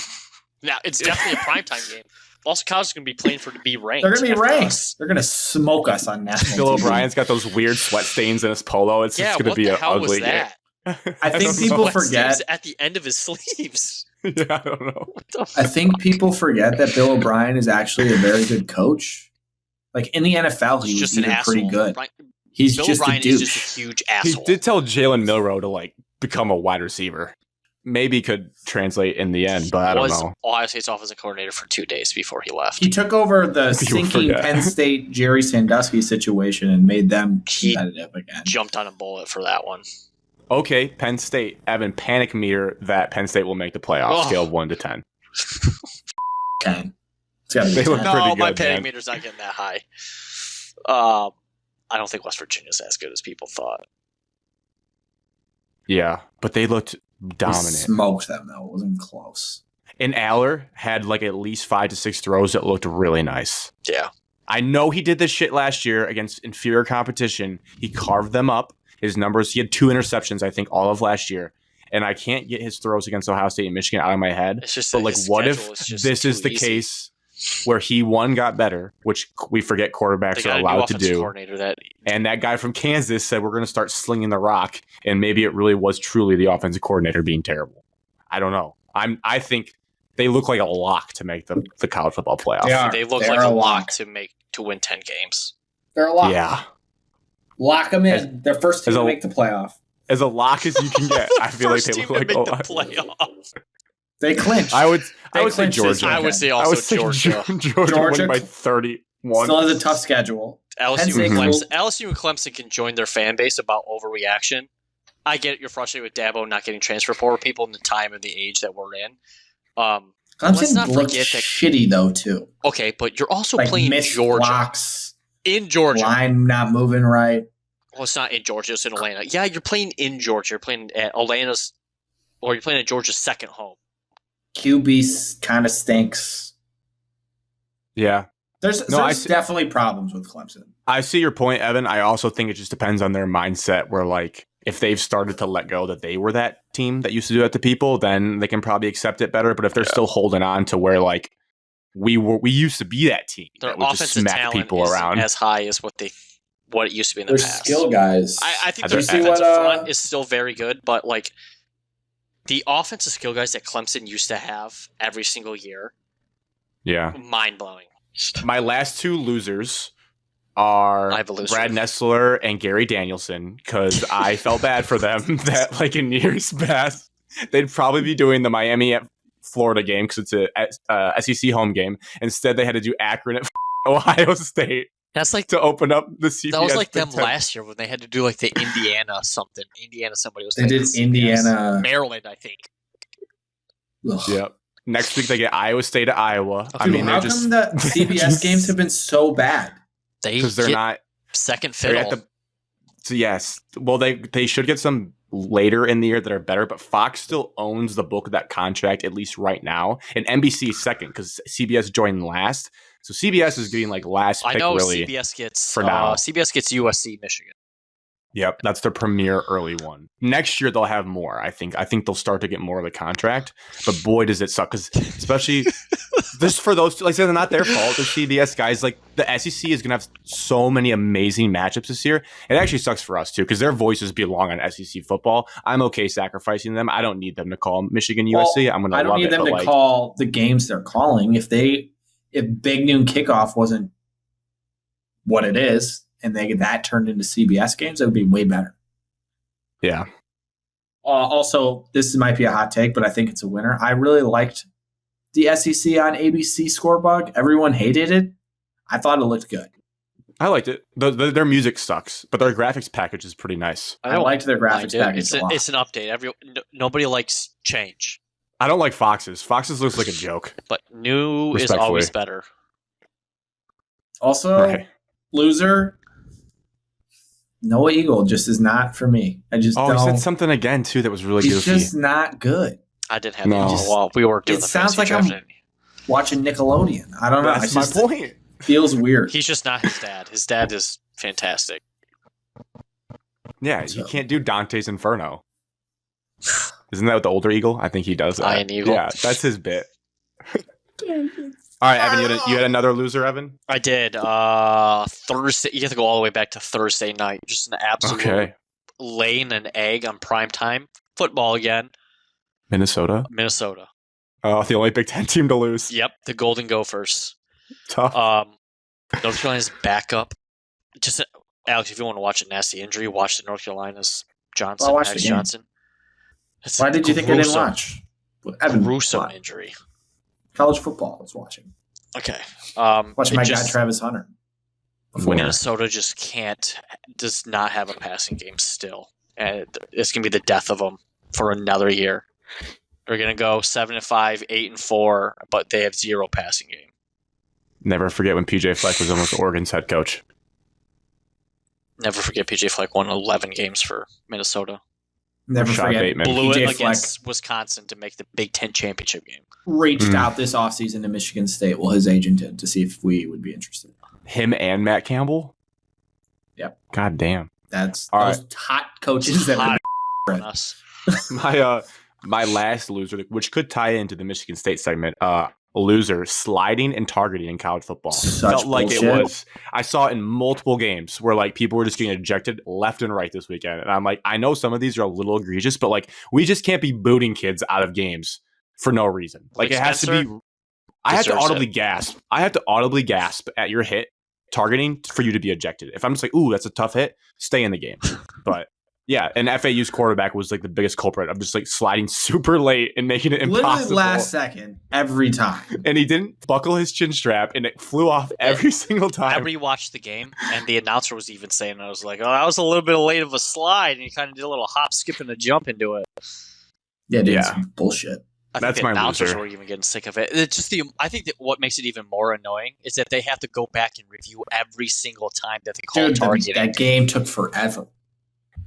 Now, it's definitely a primetime game. Boston College is going to be playing to be ranked. They're going to be after ranked. us. They're going to smoke us on national Bill TV. O'Brien's got those weird sweat stains in his polo. It's just going to what be the an hell was ugly game. that? I think don't people know. What forget. sleeves at the end of his sleeves. Yeah, I don't know. What the I think people forget that Bill O'Brien is actually a very good coach. Like in the NFL, he He's was just an even asshole. pretty good. Right? He's Bill just O'Brien a douche. is just a huge He asshole. did tell Jalen Milrow to like become a wide receiver. Maybe could translate in the end, but I don't know. Ohio State's offensive coordinator for 2 days before he left. He took over the You sinking forget. Penn State Jerry Sandusky situation and made them He competitive again. Jumped on a bullet for that one. Okay, Penn State. Evan, panic meter that Penn State will make the playoffs. Oh. Scale of 1 to 10. 10. It's gotta be They 10. look No, pretty my good, panic man. meter's not getting that high. I don't think West Virginia's as good as people thought. Yeah, but they looked We dominant. smoked them though. It wasn't close. And Aller had like at least 5 to 6 throws that looked really nice. Yeah. I know he did this shit last year against inferior competition. He carved them up. His numbers, he had 2 interceptions, I think, all of last year. And I can't get his throws against Ohio State and Michigan out of my head. It's just but that like, his what if schedule is just this is too the easy. case where he got better, which we forget They quarterbacks got are a new allowed to offensive do. coordinator that And that guy from Kansas said we're going to start slinging the rock, and maybe it really was truly the offensive coordinator being terrible. I don't know. I think they look like a lock to make the college football playoff. they look They like are a a lock lock. to win 10 games. They're a lock. Yeah, Lock them in. They're first team as to a- make the playoff. as a lock as you can get. I feel like First they team look to like a make the lock. playoff. They clinched. I would They say clinched this Georgia. I would say also Georgia. Georgia Georgia won by 31. Still has a tough schedule. LSU and Mhm. Clemson. LSU and Clemson can join their fan base about overreaction. I get it. You're frustrated with Dabo not getting transfer portal people in the time and the age that we're in. Let's not Clemson looked forget that. shitty though too. Okay, but you're also Like playing missed Georgia blocks, in Georgia. line not moving right. Well, it's not in Georgia. It's in Atlanta. Yeah, you're playing in Georgia. You're playing at Atlanta's, or you're playing at Georgia's second home. QB kind of stinks. Yeah, There's No, I see- definitely problems with Clemson. I see your point, Evan. I also think it just depends on their mindset. Where like if they've started to let go that they were that team that used to do that to people, then they can probably accept it better. But if they're still holding on to where like we used to be that team Their that would just offensive smack talent people isn't around. as high as what it used to be in the There's past. skill guys. I think I their think- See defensive what, front is still very good, but like the offensive skill guys that Clemson used to have every single year, Yeah. mind blowing. My last 2 losers are I have a loser. Brad Nessler and Gary Danielson because I felt bad for them that like in years past they'd probably be doing the Miami at Florida game because it's a SEC home game. Instead, they had to do Akron at Ohio State That's like to open up the CBS. that was like Big them Ten. last year when they had to do like the Indiana something. Indiana somebody was They playing did CBS. Indiana. Maryland, I think. Ugh. Yep. Next week they get Iowa State at Iowa. I Dude, mean, how they're just come the CBS games have been so bad? They because they're get not. second They're fiddle. at the. So yes, well they should get some later in the year that are better, but Fox still owns the bulk of that contract at least right now, and NBC is second because CBS joined last. So CBS is getting like last I pick know really. CBS gets for now. CBS gets USC, Michigan. Yep, that's their premier early one. Next year they'll have more. I think they'll start to get more of the contract. But boy, does it suck because especially this for those two, like I said, they're not their fault. The CBS guys, like the SEC is gonna have so many amazing matchups this year. It actually sucks for us too because their voices belong on SEC football. I'm okay sacrificing them. I don't need them to call Michigan USC. I'm gonna. I don't love need it, them but, to like, call the games they're calling. If Big Noon Kickoff wasn't what it is, and that turned into CBS games, it would be way better. Yeah, Also, this might be a hot take, but I think it's a winner. I really liked the SEC on ABC Scorebug. Everyone hated it. I thought it looked good. I liked it. Their music sucks, but their graphics package is pretty nice. I liked their graphics mind it. package a lot. It's an update. Nobody likes change, I don't like Fox's. Fox's looks like a joke. but new is Respectfully. always better. Also, Right. loser, Noah Eagle just is not for me. I just Oh, he don't. said something again too that was really He's goofy. just not good. I didn't have No. the while we were doing It the sounds fantasy like draft. Watching Nickelodeon. I don't know. That's It my just point. feels weird. He's just not his dad. His dad is fantastic. Yeah, So- you can't do Dante's Inferno. Isn't that with the older eagle? I think he does that. Iron Eagle. Yeah, that's his bit. All right, Evan, you had another loser, Evan? I did. Thursday. You have to go all the way back to Thursday night. Just an absolute Okay. laying an egg on prime time football again. Minnesota? Minnesota. Oh, the only Big Ten team to lose. Yep, the Golden Gophers. Tough. North Carolina's backup. Just Alex, if you want to watch a nasty injury, watch the North Carolina's Johnson. I'll watch the Max game. Johnson. It's Why a did you think I didn't gruesome- watch? Evan, Gruesome what? injury. College football I was watching. Okay. Watching my it guy just- Travis Hunter. Winner. Minnesota just does not have a passing game still. And it's going to be the death of them for another year. They're going to go 7-5, 8-4, but they have zero passing game. Never forget when PJ Fleck was almost Oregon's head coach. Never forget PJ Fleck won 11 games for Minnesota. Never Rashad forget. Bateman. Blew PJ it Fleck against Wisconsin to make the Big Ten championship game. reached Mm. out this offseason to Michigan State. Well, his agent did to see if we would be interested. Him and Matt Campbell. Yep. God damn. That's All those hot coaches that Hot are on us. My last loser, which could tie into the Michigan State segment, loser sliding and targeting in college football. Such Felt like bullshit. it was. I saw it in multiple games where like people were just getting ejected left and right this weekend, and I'm like, I know some of these are a little egregious, but like we just can't be booting kids out of games for no reason. Like it has to be. I have to audibly gasp. I have to audibly gasp at your hit targeting for you to be ejected. If I'm just like, ooh, that's a tough hit, stay in the game. But yeah, and FAU's quarterback was like the biggest culprit of just like sliding super late and making it impossible. literally last second every time. And he didn't buckle his chin strap, and it flew off every single I time. rewatched the game, and the announcer was even saying, I was like, oh, that was a little bit late of a slide, and he kind of did a little hop, skip, and a jump into it. Yeah, dude, Yeah. it's bullshit. I think That's the my announcers loser. were even getting sick of it. It's just I think that what makes it even more annoying is that they have to go back and review every single time that they call Dude, targeting. that game took forever.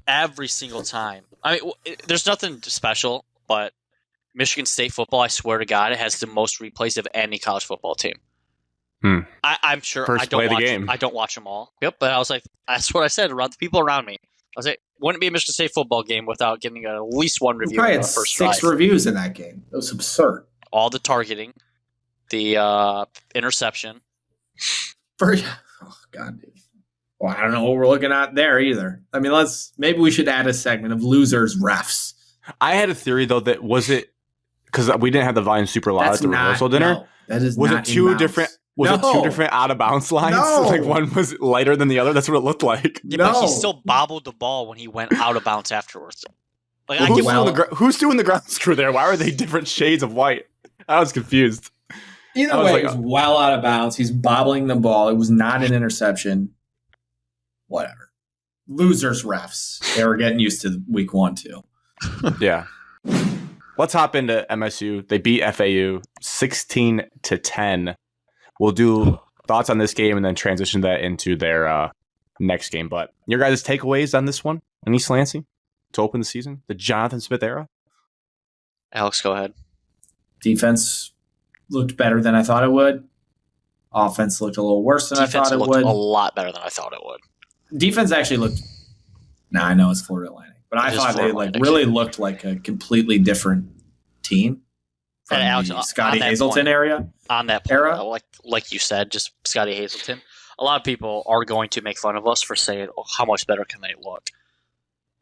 Every single time. I mean, there's nothing special, but Michigan State football, I swear to God, it has the most replays of any college football team. I'm sure. First play of the watch, game. I don't watch them all. Yep, but I was like, that's what I said around the people around me. I was like, wouldn't be a Michigan State football game without getting at least one review. Probably on had the first 6 drive. reviews in that game. It was absurd. All the targeting, the interception. Oh god, dude. Well, I don't know what we're looking at there either. I mean, maybe we should add a segment of losers refs. I had a theory though that was it because we didn't have the volume super loud at the rehearsal dinner. No, that is Was not it two inbounds. different? Was it two different out of bounds lines? No. Like one was lighter than the other. That's what it looked like. Yeah, but he No. still bobbled the ball when he went out of bounds afterwards. Like Well, I who's, give doing who's doing the ground screw there? Why are they different shades of white? I was confused. Either I was way, like, it was well out of bounds. He's bobbling the ball. It was not an interception. Whatever. Losers refs. They were getting used to week 1 too. Yeah. Let's hop into MSU. They beat FAU 16-10. We'll do thoughts on this game and then transition that into their next game. But your guys' takeaways on this one in East Lansing to open the season? The Jonathan Smith era? Alex, go ahead. Defense looked better than I thought it would. Offense looked a little worse than Defense I thought it looked would. a lot better than I thought it would. Defense actually looked. I know it's Florida Atlantic, but I It is thought they Florida like Atlantic. really looked like a completely different team from And Alex, the on Scotty that Hazelton point- area. On that point, Era? though, like you said, just Scotty Hazelton. A lot of people are going to make fun of us for saying, "Oh, how much better can they look?"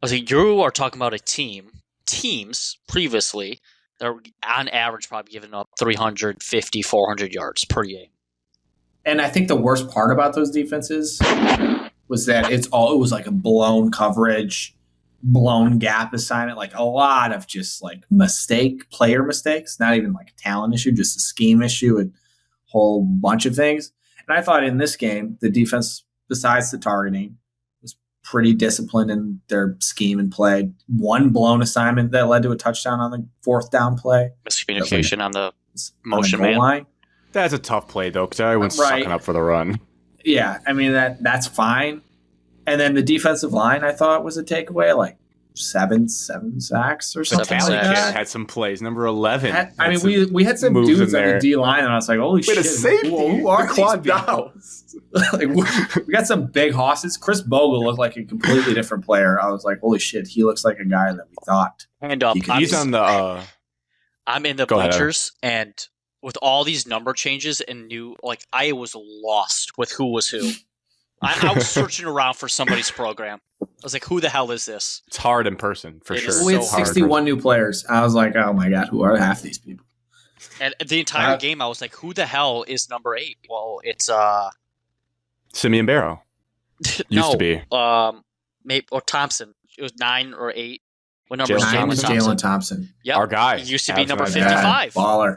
I was like, you are talking about teams previously that are on average probably giving up 350, 400 yards per game. And I think the worst part about those defenses was that it was like a blown coverage, blown gap assignment, like a lot of just like player mistakes, not even like a talent issue, just a scheme issue, a whole bunch of things. And I thought in this game, the defense, besides the targeting, was pretty disciplined in their scheme and play. One blown assignment that led to a touchdown on the 4th down play. Miscommunication on the On motion the goal man. line. That's a tough play, though, because everyone's Right. sucking up for the run. Yeah, I mean that's fine. And then the defensive line, I thought was a takeaway, like seven sacks or The something Seven like Valley kid sacks. that. had some plays. Number 11. I mean, we had some moves dudes in on there. the D line, and I was like, "Holy We had shit! a safety. Who are these Daquan people?" Downs. Like we got some big hosses. Chris Bogle looked like a completely different player. I was like, "Holy shit!" He looks like a guy that we thought. Hand up. He could- He's on the... I'm in the Go ahead, bleachers, and with all these number changes and I was lost with who was who. I was searching around for somebody's program. I was like, who the hell is this? It's hard in person, for It sure. is We had so hard. 61 new players. I was like, "Oh my god, who are half these people?" And the entire game, I was like, who the hell is number 8? Well, it's Simeon Barrow. Used to be. maybe or Thompson. It was 9 or 8. What number is Jalen Nine Jalen was Thompson. Thompson? Jalen Thompson. Yep. Our guy. He used to be number Absolutely. 55. Baller.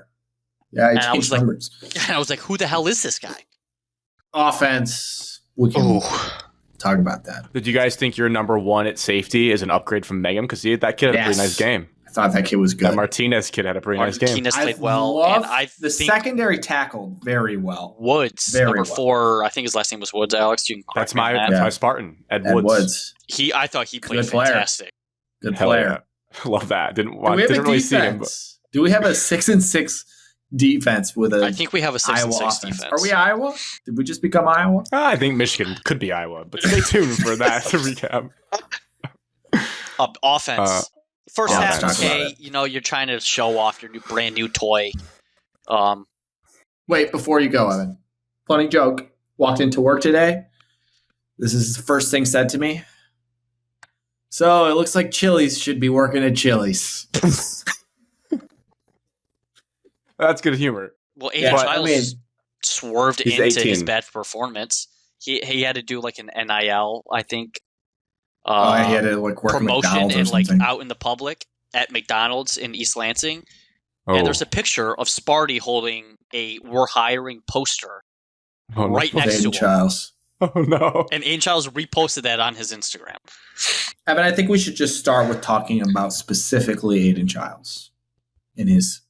Yeah, he And I changed was like- numbers. And I was like, who the hell is this guy? Offense. We can talk about that. Did you guys think your number 1 at safety is an upgrade from Megan? Because that kid had a pretty Yes. nice game. I thought that kid was good. That Martinez kid had a pretty nice game. Martinez I played well, love and I the think secondary tackled very well. Woods, Very number well. 4, I think his last name was Woods, Alex. You can correct That's me on my that. that's my Spartan, Ed Ed Woods. Woods. I thought he played Good player. fantastic. Good Hell player. yeah. Love that. Do we have Didn't a really see him. But defense? Do we have a 6-6 defense with I think we have a 6 and Iowa 6 offense. defense. Are we Iowa? Did we just become Iowa? I think Michigan could be Iowa, but stay tuned for that to recap. Offense. First yeah, half, let's talk about okay, you're trying to show off your brand new toy. Wait, before you go, Evan. Funny joke. Walked into work today. This is the first thing said to me. So it looks like Chili's should be working at Chili's. That's good humor. Well, Aiden Childs swerved he's into 18. his bad performance. He had to do like an NIL, I think. He had to like work promotion McDonald's or and like something. out in the public at McDonald's in East Lansing. Oh. And there's a picture of Sparty holding a "We're hiring" poster right next to him. Childs. Oh no! And Aiden Childs reposted that on his Instagram. Evan, I think we should just start with talking about specifically Aiden Childs in his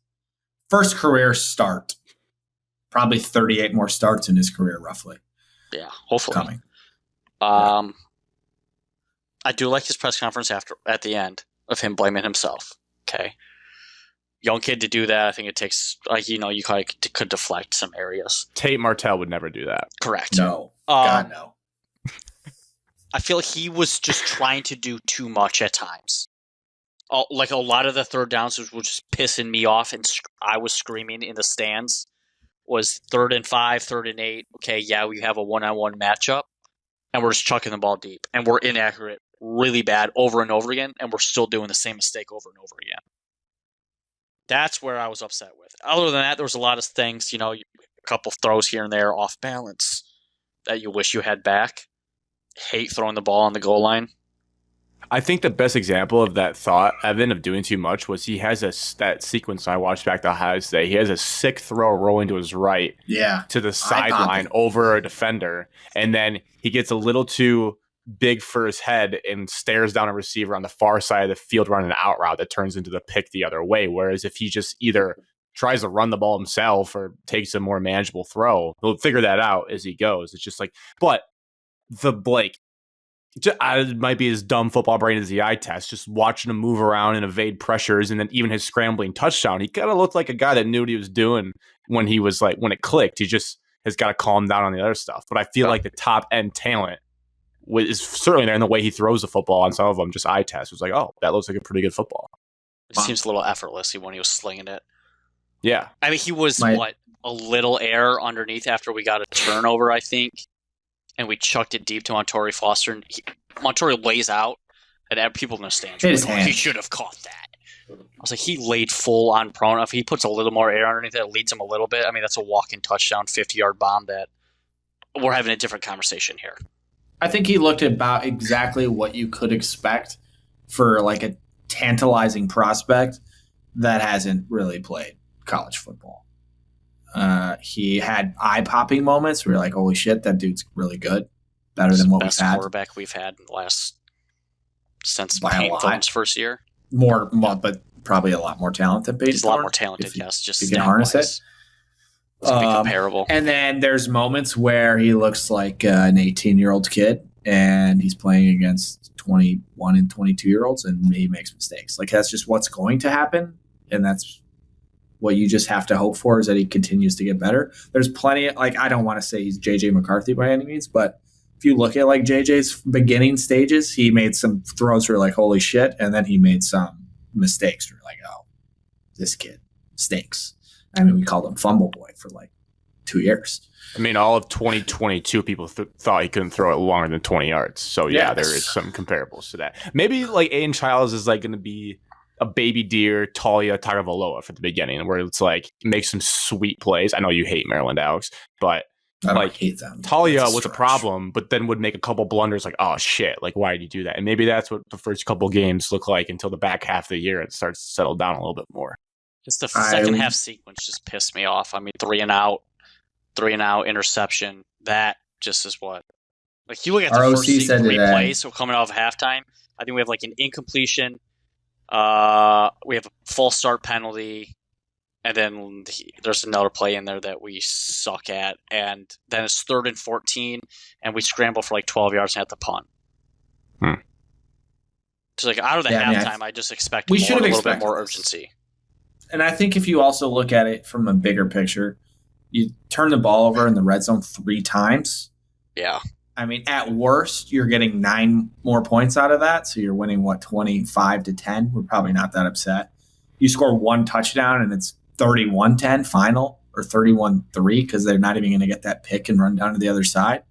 first career start. Probably 38 more starts in his career, roughly. Yeah, hopefully Coming. I do like his press conference at the end of him blaming himself. Okay, young kid to do that. I think it takes you kind of could deflect some areas. Tate Martell would never do that. Correct. No, God no. I feel he was just trying to do too much at times. Like a lot of the third downs was just pissing me off, and I was screaming in the stands. Was 3rd and 5, 3rd and 8. Okay, yeah, we have a one-on-one matchup, and we're just chucking the ball deep, and we're inaccurate really bad over and over again, and we're still doing the same mistake over and over again. That's where I was upset with. Other than that, there was a lot of things, a couple throws here and there off balance that you wish you had back. Hate throwing the ball on the goal line. I think the best example of that thought, Evan, of doing too much was he has that sequence I watched back the highlights today. He has a sick throw rolling to his right to the sideline over a defender, and then he gets a little too big for his head and stares down a receiver on the far side of the field running an out route that turns into the pick the other way. Whereas if he just either tries to run the ball himself or takes a more manageable throw, he'll figure that out as he goes. It's just like, but the Blake, it might be his dumb football brain as the eye test, just watching him move around and evade pressures, and then even his scrambling touchdown, he kind of looked like a guy that knew what he was doing when it clicked. He just has got to calm down on the other stuff. But I feel like the top end talent is certainly there in the way he throws the football. On some of them, just eye test was like, oh, that looks like a pretty good football. It seems a little effortless when he was slinging it. Yeah, I mean, he was a little air underneath after we got a turnover, I think. And we chucked it deep to Montori Foster, and Montori lays out, and people in the stands were like, he should have caught that. I was like, he laid full on prone. If he puts a little more air underneath it leads him a little bit. I mean, that's a walk-in touchdown, 50-yard bomb that we're having a different conversation here. I think he looked about exactly what you could expect for like a tantalizing prospect that hasn't really played college football. He had eye-popping moments where you're like, holy shit, that dude's really good. Better than what we've had. Best quarterback we've had in the last since Payne Thorne's first year. More, but probably a lot more talent than Payne. He's a lot more talented, yes. Just you can harness it. It's comparable. And then there's moments where he looks like an 18-year-old kid, and he's playing against 21 and 22-year-olds, and he makes mistakes. Like, that's just what's going to happen, and that's what you just have to hope for, is that he continues to get better. There's plenty, I don't want to say he's J.J. McCarthy by any means, but if you look at, J.J.'s beginning stages, he made some throws where you're like, holy shit, and then he made some mistakes where you're like, oh, this kid stinks. I mean, we called him Fumble Boy for 2 years. I mean, all of 2022, people thought he couldn't throw it longer than 20 yards. So, yeah, there is some comparables to that. Maybe, Aiden Childs is, going to be a baby deer Talia Tagovailoa for the beginning, where it's makes some sweet plays. I know you hate Maryland, Alex, but I hate them. Talia was a problem, but then would make a couple blunders oh shit, why did you do that? And maybe that's what the first couple games look like until the back half of the year it starts to settle down a little bit more. Just the second half sequence just pissed me off. I mean, 3 and out, interception. That just is what. You look at the first 3 plays, so coming off halftime, I think we have an incompletion. We have a false start penalty, and then there's another play in there that we suck at, and then it's 3rd and 14, and we scramble for 12 yards and have to punt. Just out of the halftime, I just expect a little bit more urgency. And I think if you also look at it from a bigger picture, you turn the ball over in the red zone 3 times. Yeah. I mean, at worst, you're getting 9 more points out of that. So you're winning, 25-10? We're probably not that upset. You score 1 touchdown and it's 31-10 final or 31-3 because they're not even going to get that pick and run down to the other side.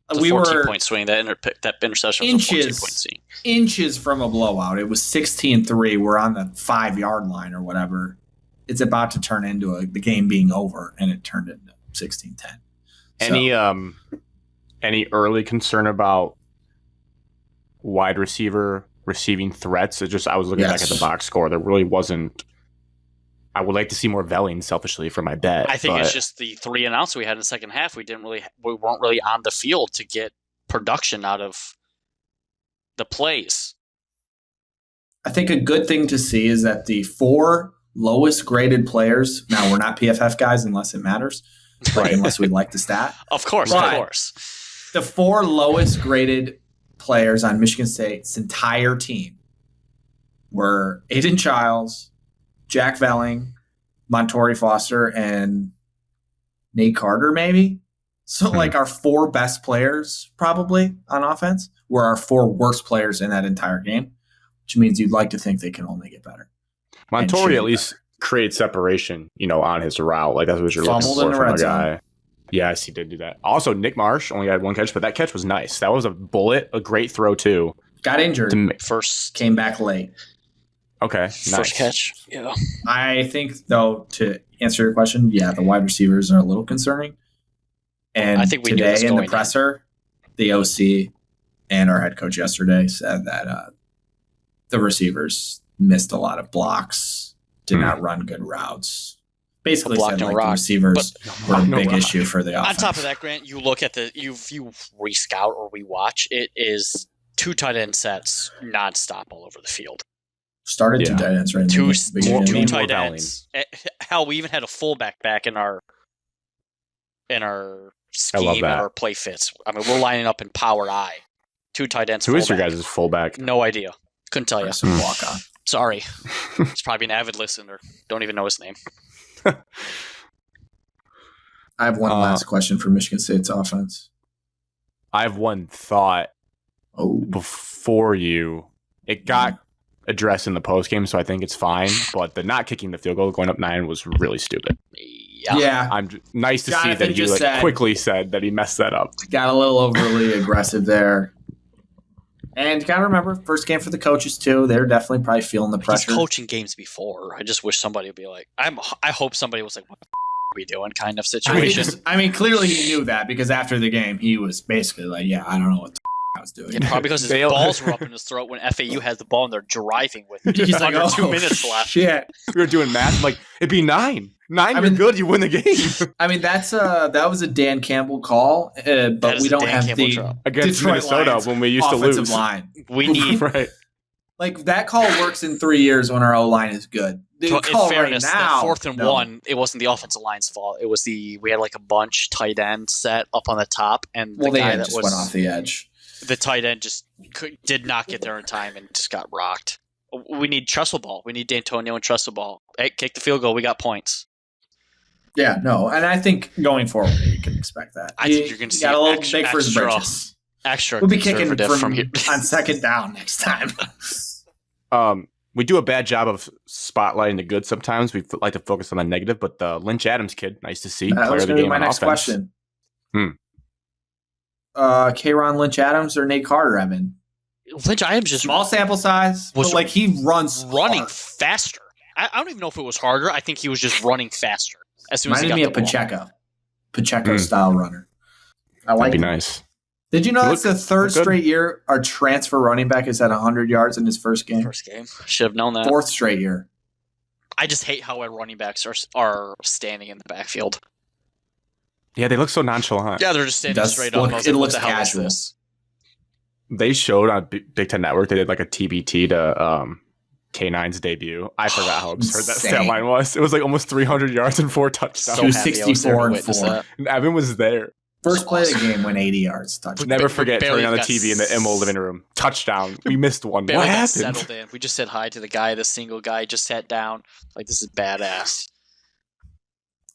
It's a 14-point swing. That interception was a 14-point swing. Inches from a blowout. It was 16-3. We're on the 5-yard line or whatever. It's about to turn into the game being over, and it turned into 16-10. Any early concern about wide receiver receiving threats? I was looking back at the box score. There really wasn't. I would like to see more Velling selfishly for my bet. I think it's just the 3 and outs we had in the second half. We weren't really on the field to get production out of the plays. I think a good thing to see is that the 4 lowest graded players. Now we're not PFF guys unless it matters, right? Unless we like the stat. Of course. The 4 lowest graded players on Michigan State's entire team were Aiden Childs, Jack Velling, Montori Foster, and Nate Carter, maybe. So, our 4 best players probably on offense were our 4 worst players in that entire game, which means you'd like to think they can only get better. Montori at least creates separation, on his route. Like, that's what you're looking for from a guy. Yes, he did do that. Also, Nick Marsh only had 1 catch, but that catch was nice. That was a bullet, a great throw, too. Got injured. First. Came back late. Okay, nice. First catch. Yeah. I think, though, to answer your question, the wide receivers are a little concerning. And I think we today knew this in the going presser, the OC and our head coach yesterday said that the receivers missed a lot of blocks, did not run good routes. Basically said the receivers were a big issue for the offense. On top of that, Grant, you look at you re-scout or re-watch, it is 2 tight end sets nonstop all over the field. Started 2 tight ends right in the 2 tight ends. Hell, we even had a fullback back in our scheme and our play fits. I mean, we're lining up in power I. 2 tight ends. Who is your guys' fullback? No idea. Couldn't tell you. Walk on. Sorry. He's probably an avid listener. Don't even know his name. I have one last question for Michigan State's offense. I have one thought before you. It got addressed in the postgame, so I think it's fine. But the not kicking the field goal, going up 9, was really stupid. Yeah. I'm nice to see that you quickly said that he messed that up. Got a little overly aggressive there. And you got to remember, first game for the coaches, too. They're definitely probably feeling the pressure. He's coaching games before. I just wish somebody would be like, I hope somebody was like, what the are we doing kind of situation. I mean, clearly he knew that because after the game, he was basically like, I don't know what the I was doing. Yeah, probably because his balls were up in his throat when FAU has the ball and they're driving with it. He's like, 2 minutes left. Shit. We were doing math. I'm like, it'd be 9. 9, you're good. You win the game. I mean, that was a Dan Campbell call, but we don't have the against Detroit Minnesota Lions when we used to lose. Line. We need right. Like that call works in 3 years when our O line is good. In fairness, that 4th and 1, it wasn't the offensive line's fault. It was we had like a bunch tight end set up on the top, and the guy that went off the edge. The tight end just did not get there in time and just got rocked. We need Trestle ball. We need D'Antonio and Trestle ball. Hey, kick the field goal. We got points. Yeah, no, and I think going forward you can expect that. I think you're going to see got a little big for his britches. Extra. We'll be kicking from here on 2nd down next time. We do a bad job of spotlighting the good sometimes. We like to focus on the negative, but the Lynch Adams kid, nice to see. That was going to be my next question. K'Ron Lynch Adams or Nate Carter, Evan? Lynch Adams just small sample size, but like he runs running faster. I don't even know if it was harder. I think he was just running faster as soon as he got the ball. Pacheco style runner. That'd be nice. Did you know that's the 3rd straight year our transfer running back has had 100 yards in his first game? Should have known that. 4th straight year. I just hate how our running backs are standing in the backfield. Yeah, they look so nonchalant. Yeah, they're just standing straight up. It looks casual. They showed on Big Ten Network, they did like a TBT to K9's debut. I forgot how absurd that stat line was. It was like almost 300 yards and 4 touchdowns. 264 and 4. And Evan was there. First play of the game went 80 yards. Touchdown. Never forget barely turning on the got TV in the Immel living room. Touchdown. We missed one. Barely What got happened? settled in. We just said hi to the guy. The single guy just sat down. Like, this is badass.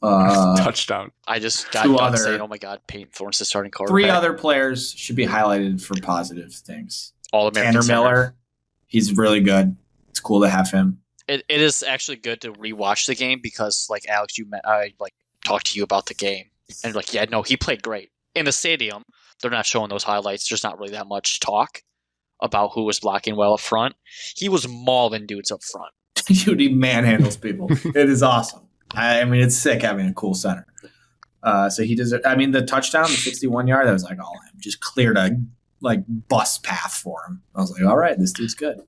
Touchdown. I just got two done other- saying, "Oh my God, Peyton Thorne's the starting quarterback." 3 other players should be highlighted for positive things. All American Tanner Miller, he's really good. It's cool to have him. It is actually good to rewatch the game because, like Alex, I talked to you about the game, and like, yeah, no, he played great in the stadium. They're not showing those highlights. There's not really that much talk about who was blocking well up front. He was mauling dudes up front. Dude, he manhandles people. It is awesome. I mean, it's sick having a cool center. So he does. I mean, the touchdown, the 61-yard, that was like all him. Just cleared a bus path for him. I was like, all right, this dude's good.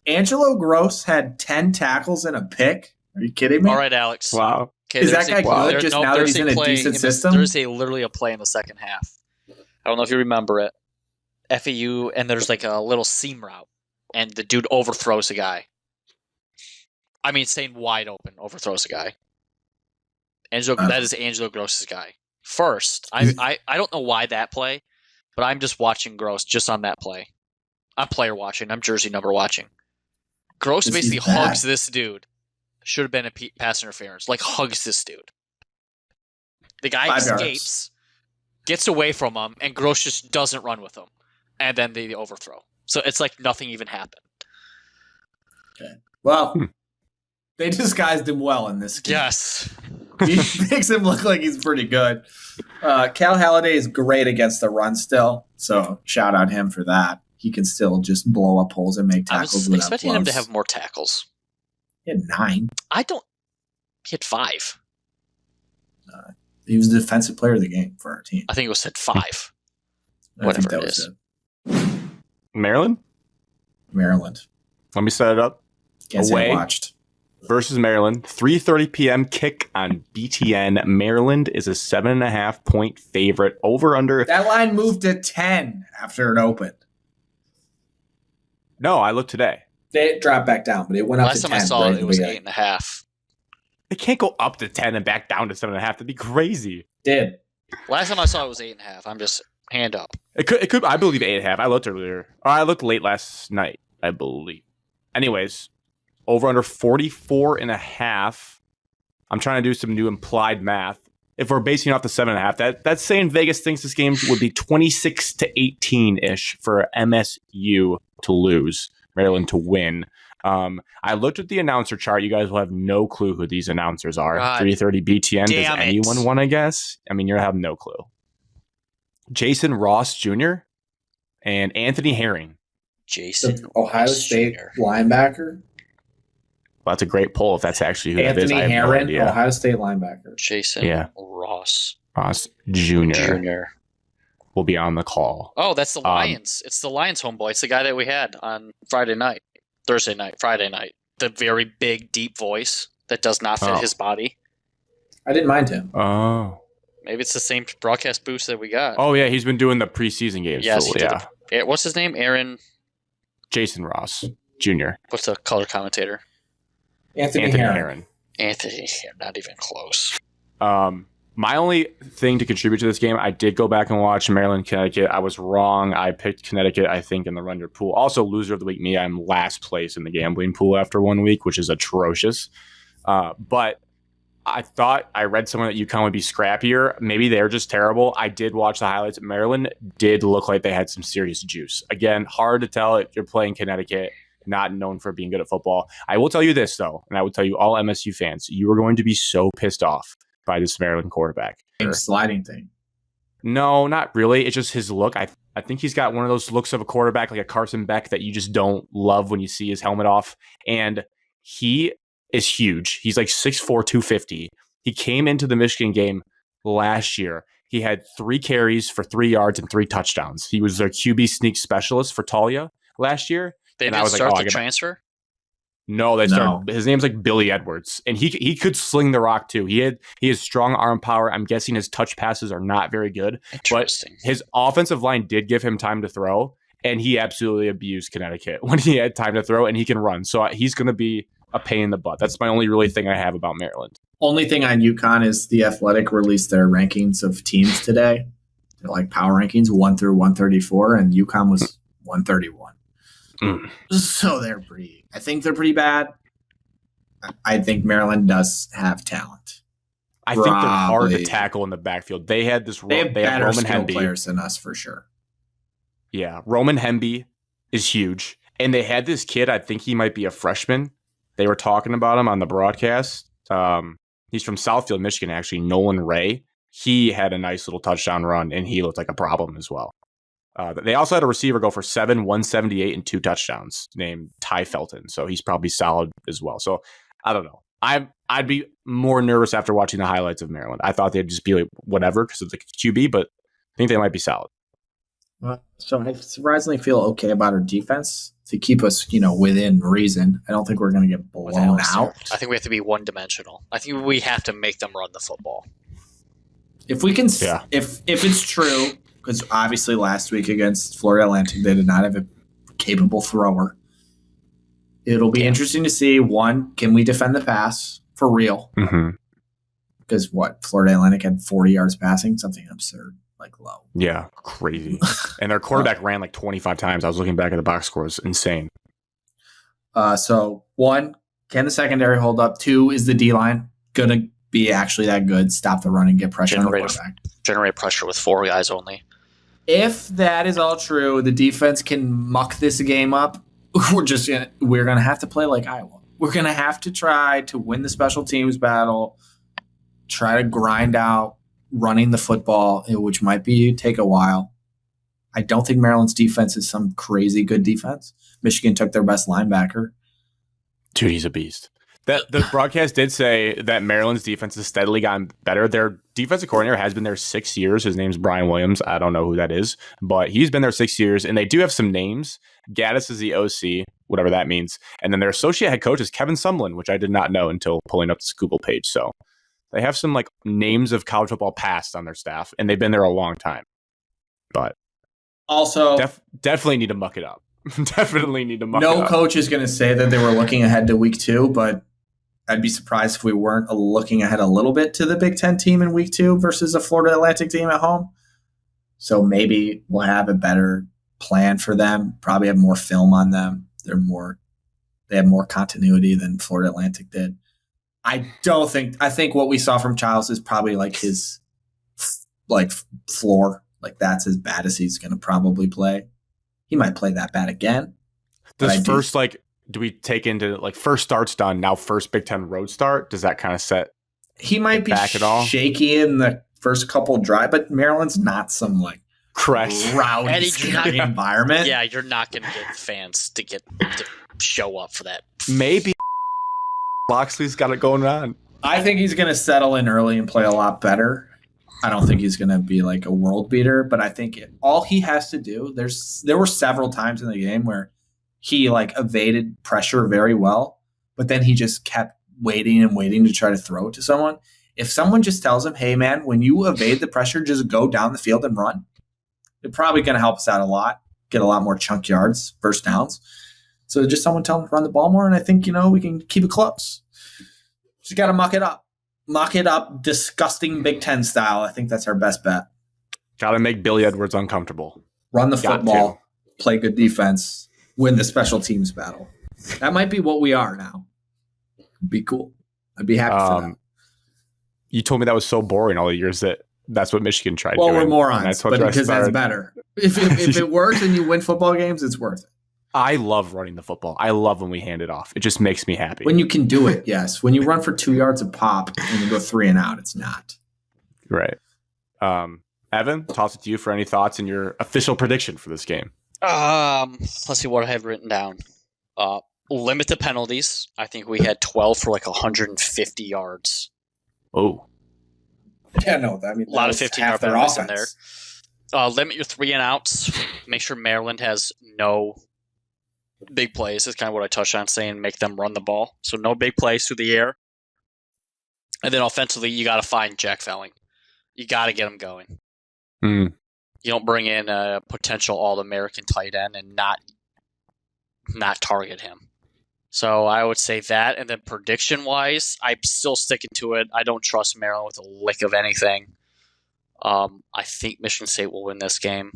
Angelo Gross had 10 tackles and a pick. Are you kidding me? All right, Alex. Wow. Okay, Is there's that guy a- good there- just no, now that there's he's in a play decent the- system? There's literally a play in the second half. I don't know if you remember it. FAU, and there's like a little seam route, and the dude overthrows a guy. I mean, staying wide open, overthrows a guy. That is Angelo Gross's guy. First, I don't know why that play, but I'm just watching Gross just on that play. I'm player watching. I'm jersey number watching. Gross This is basically bad. hugs this dude. Should have been a pass interference. Like, hugs this dude. The guy 5 yards. escapes, gets away from him, and Gross just doesn't run with him. And then they overthrow. So it's like nothing even happened. Well, they disguised him well in this game. Yes. He makes him look like he's pretty good. Cal Halliday is great against the run still, so shout out him for that. He can still just blow up holes and make I tackles was without expecting him to gloves. have more tackles. He had 9. He had 5. He was the defensive player of the game for our team. I think it was said 5. I think Whatever that it was is. Maryland? Maryland. Let me set it up. Can't say I Away. watched. Versus Maryland. 3:30 p.m. kick on BTN. Maryland is a 7.5 point favorite. Over under. That line moved to 10 after it opened. No, I looked today. They dropped back down, but it went up Last to time 10. I saw right it, at it the was beginning. 8.5. It can't go up to 10 and back down to 7.5. That'd be crazy. Did. Last time I saw it was 8.5. I'm just hand up. It could. I believe 8.5. I looked earlier. Or I looked late last night, I believe. Anyways, over under 44.5. I'm trying to do some new implied math. If we're basing it off the 7.5, that's saying Vegas thinks this game would be 26 to 18 ish for MSU to lose, Maryland to win. I looked at the announcer chart. You guys will have no clue who these announcers are. God 3:30 BTN. Does damn it. anyone want to guess? I mean, you're have no clue. Jason Ross Jr. and Anthony Herring. Jason. The Ohio Ross State Jr. linebacker. Well, that's a great poll if that's actually who that is. Anthony I have no Herron, idea. Ohio State linebacker. Jason Yeah. Ross Ross Jr. Jr. will be on the call. Oh, that's the Lions. It's the Lions homeboy. It's the guy that we had on Friday night. Thursday night. Friday night. The very big, deep voice that does not fit Oh. his body. I didn't mind him. Oh. Maybe it's the same broadcast boost that we got. Oh, yeah. He's been doing the preseason games. Yes, so, he did yeah. What's his name? Aaron. Jason Ross Jr. What's the color commentator? Anthony Anthony Herron. Herron. Anthony. Not even close. My only thing to contribute to this game, I did go back and watch Maryland, Connecticut. I was wrong. I picked Connecticut, I think, in the run your pool. Also, loser of the week, me. I'm last place in the gambling pool after 1 week, which is atrocious. But I thought I read somewhere that UConn would be scrappier. Maybe they're just terrible. I did watch the highlights. Maryland did look like they had some serious juice. Again, hard to tell if you're playing Connecticut, not known for being good at football. I will tell you this, though, and I will tell you all MSU fans, you are going to be so pissed off by this Maryland quarterback. Sliding thing. No, not really. It's just his look. I think he's got one of those looks of a quarterback like a Carson Beck that you just don't love when you see his helmet off. And he is huge. He's like 6'4", 250. He came into the Michigan game last year. He had 3 carries for 3 yards and 3 touchdowns. He was their QB sneak specialist for Talia last year. They And I didn't was like, start oh, I the get that. transfer? No, they No. started. His name's like Billy Edwards, and he could sling the rock too. He has strong arm power. I'm guessing his touch passes are not very good. Interesting. His offensive line did give him time to throw, and he absolutely abused Connecticut when he had time to throw, and he can run. So he's going to be a pain in the butt. That's my only really thing I have about Maryland. Only thing on UConn is the Athletic released their rankings of teams today. They're like power rankings 1 through 134, and UConn was 131. So I think they're pretty bad. I think Maryland does have talent. I think they're hard to tackle in the backfield. They had this. They have better Roman skill Hemby. players than us for sure. Yeah, Roman Hemby is huge, and they had this kid. I think he might be a freshman. They were talking about him on the broadcast. He's from Southfield, Michigan, actually. Nolan Ray. He had a nice little touchdown run, and he looked like a problem as well. They also had a receiver go for 178, and 2 touchdowns named Ty Felton. So he's probably solid as well. So I don't know. I'd be more nervous after watching the highlights of Maryland. I thought they'd just be like whatever because it's like QB, but I think they might be solid. So I surprisingly feel okay about our defense to keep us, within reason. I don't think we're going to get blown out. I think we have to be one-dimensional. I think we have to make them run the football. If we can, if it's true, because obviously last week against Florida Atlantic, they did not have a capable thrower. It'll be interesting to see, one, can we defend the pass for real? Because Florida Atlantic had 40 yards passing, something absurd, like low. Yeah, crazy. And their quarterback ran like 25 times. I was looking back at the box score. It was insane. So, one, can the secondary hold up? 2, is the D-line going to be actually that good? Stop the run and get pressure on the quarterback. Generate pressure with 4 guys only. If that is all true, the defense can muck this game up. We're gonna have to play like Iowa. We're gonna have to try to win the special teams battle, try to grind out running the football, which might take a while. I don't think Maryland's defense is some crazy good defense. Michigan took their best linebacker. Dude, he's a beast. The broadcast did say that Maryland's defense has steadily gotten better. Their defensive coordinator has been there 6 years. His name's Brian Williams. I don't know who that is, but he's been there 6 years, and they do have some names. Gaddis is the OC, whatever that means. And then their associate head coach is Kevin Sumlin, which I did not know until pulling up this Google page. So they have some names of college football past on their staff, and they've been there a long time. But also, definitely need to muck it up. Definitely need to muck it up. No coach is going to say that they were looking ahead to week 2, but I'd be surprised if we weren't looking ahead a little bit to the Big Ten team in week 2 versus a Florida Atlantic team at home. So maybe we'll have a better plan for them, probably have more film on them. They have more continuity than Florida Atlantic did. I think what we saw from Childs is probably his floor. That's as bad as he's going to probably play. He might play that bad again. Do we take into first start's done now? First Big Ten road start, does that kind of set? He might be back at all? Shaky in the first couple drive, but Maryland's not some rowdy environment. Yeah, you're not going to get fans to show up for that. Maybe Loxley's got it going on. I think he's going to settle in early and play a lot better. I don't think he's going to be a world beater, but I think all he has to do. There were several times in the game where he evaded pressure very well, but then he just kept waiting and waiting to try to throw it to someone. If someone just tells him, hey man, when you evade the pressure, just go down the field and run. It's probably going to help us out a lot, get a lot more chunk yards, first downs. So just someone tell him to run the ball more, and I think, we can keep it close. Just got to muck it up. Muck it up, disgusting Big Ten style. I think that's our best bet. Got to make Billy Edwards uncomfortable. Run the football, play good defense, win the special teams battle. That might be what we are now. Be cool. I'd be happy for that. You told me that was so boring all the years that's what Michigan tried doing. Well, we're morons, but because that's better. If it works and you win football games, it's worth it. I love running the football. I love when we hand it off. It just makes me happy. When you can do it, yes. When you run for 2 yards a pop and you go 3 and out, it's not. Right. Evan, toss it to you for any thoughts and your official prediction for this game. Let's see what I have written down. Limit the penalties. I think we had 12 for 150 yards. Oh. Yeah, no. I mean, a lot of 15-yard penalties in there. Limit your 3 and outs. Make sure Maryland has no big plays. That's kind of what I touched on, saying make them run the ball. So no big plays through the air. And then offensively, you got to find Jack Felling. You got to get him going. You don't bring in a potential All-American tight end and not target him. So I would say that. And then prediction-wise, I'm still sticking to it. I don't trust Maryland with a lick of anything. I think Michigan State will win this game,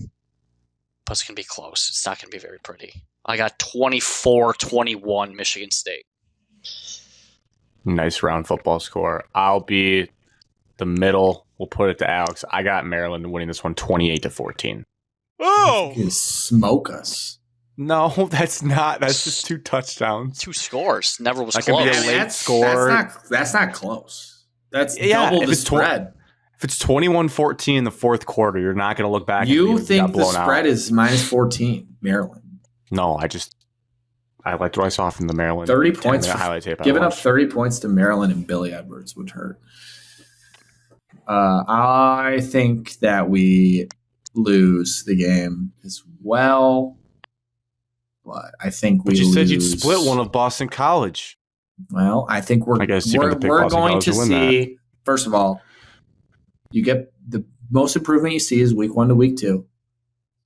but it's going to be close. It's not going to be very pretty. I got 24-21 Michigan State. Nice round football score. I'll be the middle. We'll put it to Alex. I got Maryland winning this one 28-14. Oh! You smoke us. No, that's not. That's just 2 touchdowns. 2 scores. Never was That can be close. a late score. That's not close. That's Yeah, double if the it's spread. If it's 21-14 in the fourth quarter, you're not going to look back. You and think got the blown spread out. is minus 14, Maryland? No, I liked what I saw from the Maryland 30 points. highlight tape. Giving up 30 points to Maryland and Billy Edwards would hurt. I think that we lose the game as well. But I think we But you lose. said you'd split one of Boston College. Well, I think I guess you're we're gonna pick going Boston College to to win see. First of all, you get the most improvement you see is week 1 to week 2.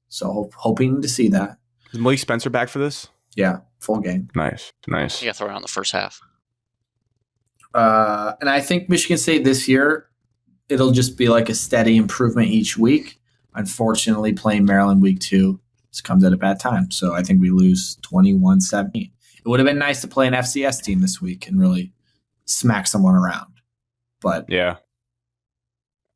So hoping to see that. Is Malik Spencer back for this? Yeah, full game. Nice. You got to throw it out in the first half. And I think Michigan State this year, it'll just be like a steady improvement each week. Unfortunately, playing Maryland week 2 just comes at a bad time. So I think we lose 21-17. It would have been nice to play an FCS team this week and really smack someone around. But Yeah.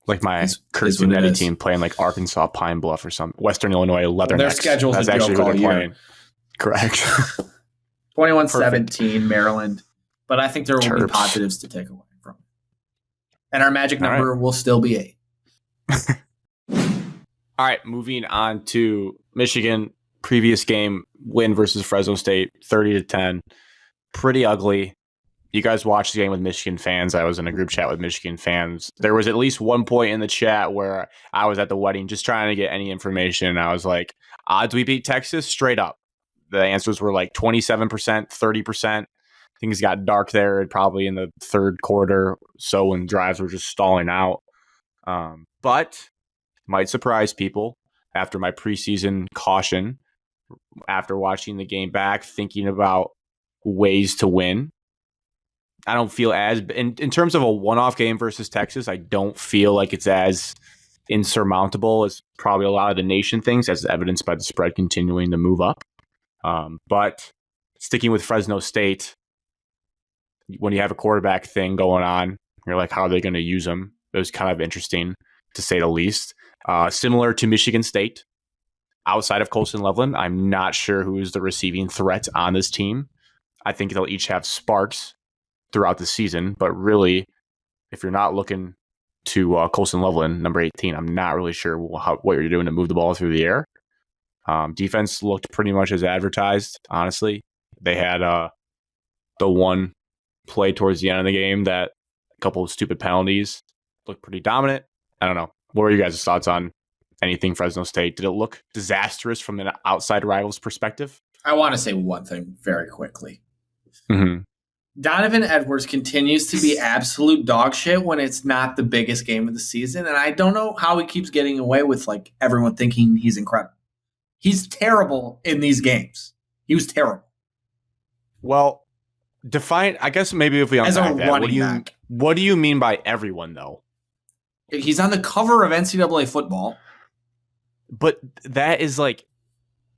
Like my Kurt is what it Zanetti is. team playing like Arkansas Pine Bluff or something. Western Illinois Leathernecks. Their schedule's That's a actually joke who all they're year. playing. Correct. 21-17 Maryland. But I think there will be Terps. positives to take away from it. And our magic All right. number will still be 8. All right, moving on to Michigan. Previous game win versus Fresno State, 30-10. Pretty ugly. You guys watched the game with Michigan fans. I was in a group chat with Michigan fans. There was at least one point in the chat where I was at the wedding just trying to get any information. I was like, odds we beat Texas? Straight up. The answers were like 27%, 30%. Things got dark there probably in the third quarter. So when drives were just stalling out. But might surprise people after my preseason caution, after watching the game back, thinking about ways to win. I don't feel as in terms of a one-off game versus Texas, I don't feel like it's as insurmountable as probably a lot of the nation things, as evidenced by the spread continuing to move up. But sticking with Fresno State, when you have a quarterback thing going on, you're like, how are they going to use them? It was kind of interesting, to say the least. Similar to Michigan State, outside of Colson Loveland, I'm not sure who's the receiving threat on this team. I think they'll each have sparks throughout the season, but really, if you're not looking to Colson Loveland, number 18, I'm not really sure what you're doing to move the ball through the air. Defense looked pretty much as advertised, honestly. They had the one play towards the end of the game that a couple of stupid penalties looked pretty dominant. I don't know. What were you guys' thoughts on anything Fresno State? Did it look disastrous from an outside rival's perspective? I want to say one thing very quickly. Mm-hmm. Donovan Edwards continues to be absolute dog shit when it's not the biggest game of the season. And I don't know how he keeps getting away with like everyone thinking he's incredible. He's terrible in these games. He was terrible. Well, define. I guess maybe if we As a unpack that, running back. what do you mean by everyone though? He's on the cover of NCAA football. But that is like,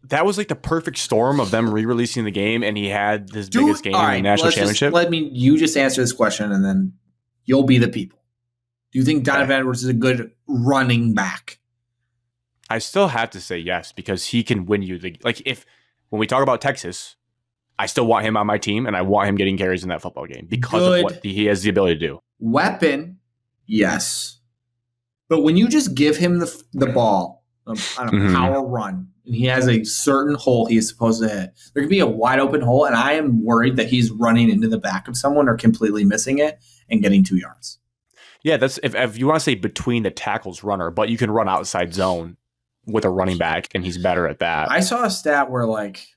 that was like the perfect storm of them re-releasing the game, and he had this biggest game in the national championship. You just answer this question, and then you'll be the people. Do you think Donovan Edwards is a good running back? I still have to say yes, because he can win you the when we talk about Texas, I still want him on my team, and I want him getting carries in that football game because of what he has the ability to do. Weapon, yes. But when you just give him the ball on a power run, and he has a certain hole he is supposed to hit, there could be a wide open hole, and I am worried that he's running into the back of someone or completely missing it and getting 2 yards. Yeah, that's if you want to say between the tackles runner, but you can run outside zone with a running back, and he's better at that. I saw a stat where, like,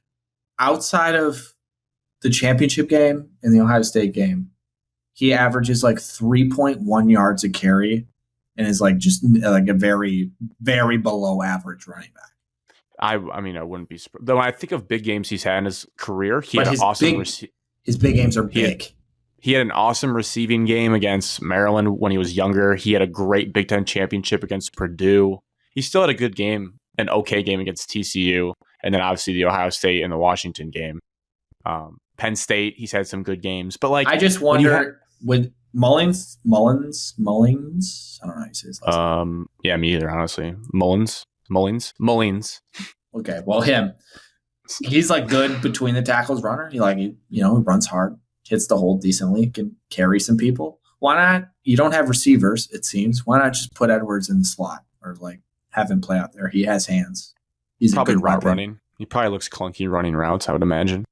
outside of the championship game and the Ohio State game, he averages like 3.1 yards a carry and is like just like a very, very below average running back. I mean, I wouldn't be surprised. Though when I think of big games he's had in his career, he But had an awesome his big games are big. He had an awesome receiving game against Maryland when he was younger. He had a great Big Ten championship against Purdue. He still had a good game, an okay game against TCU, and then obviously the Ohio State and the Washington game. Penn State, he's had some good games. But like, I just wonder with Mullins. I don't know how you say his last name. Yeah, me either, honestly. Mullins. Okay, well, him. He's like good between the tackles runner. He runs hard, hits the hole decently, can carry some people. Why not? You don't have receivers, it seems. Why not just put Edwards in the slot or like have him play out there? He has hands. He's probably a good route weapon. running. He probably looks clunky running routes, I would imagine.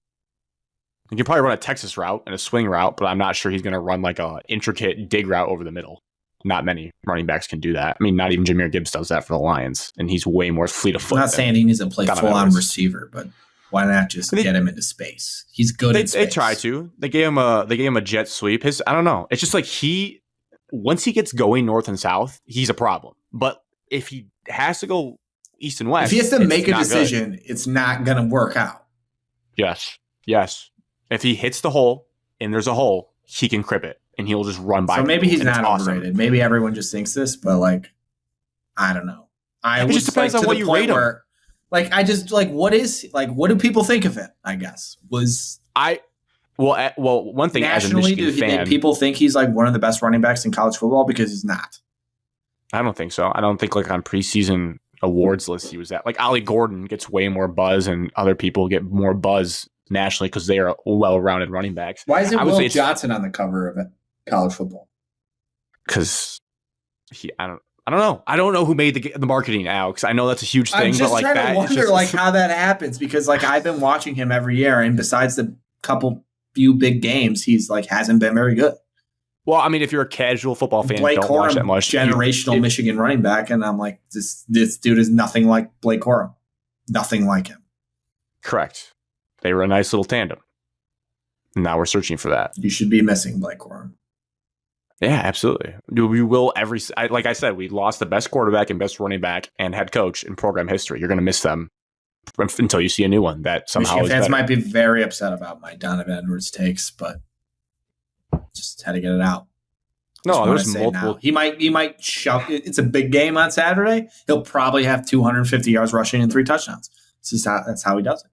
He could probably run a Texas route and a swing route, but I'm not sure he's going to run like a intricate dig route over the middle. Not many running backs can do that. I mean, not even Jahmyr Gibbs does that for the Lions, and he's way more fleet of foot. I'm not saying he needs to play Donovan full-on Edwards. receiver, but why not just get him into space? He's good in space. They try to. They gave him a jet sweep. I don't know. It's just like once he gets going north and south, he's a problem. But if he has to go east and west, if he has to make a decision, good. it's not going to work out. Yes. If he hits the hole and there's a hole, he can crib it and he'll just run by. So maybe he's not overrated. Awesome. Maybe everyone just thinks this, but like, I don't know. It just depends on what you rate him. Like, I just like, what do people think of it? I guess one thing as a nationally, Michigan fan, people think he's like one of the best running backs in college football because he's not. I don't think so. I don't think like on preseason awards list he was at. Like Ollie Gordon gets way more buzz, and other people get more buzz nationally because they are well-rounded running backs. Why is it Will Johnson on the cover of college football? Because I don't know. I don't know who made the marketing, Alex. I know that's a huge thing, I'm just but like trying that, to wonder like how that happens because like I've been watching him every year, and besides the few big games, he's like hasn't been very good. Well, I mean, if you're a casual football fan, Blake don't Corum, watch that much. Generational Michigan running back, and I'm like, this dude is nothing like Blake Corum. Nothing like him. Correct. They were a nice little tandem. Now we're searching for that. You should be missing Blake Corum. Yeah, absolutely. We will like I said, we lost the best quarterback and best running back and head coach in program history. You're going to miss them until you see a new one that somehow Michigan is fans better. might be very upset about my Donovan Edwards takes, but just had to get it out. No, there's multiple. Now. He might shove. It's a big game on Saturday. He'll probably have 250 yards rushing and 3 touchdowns. That's how he does it.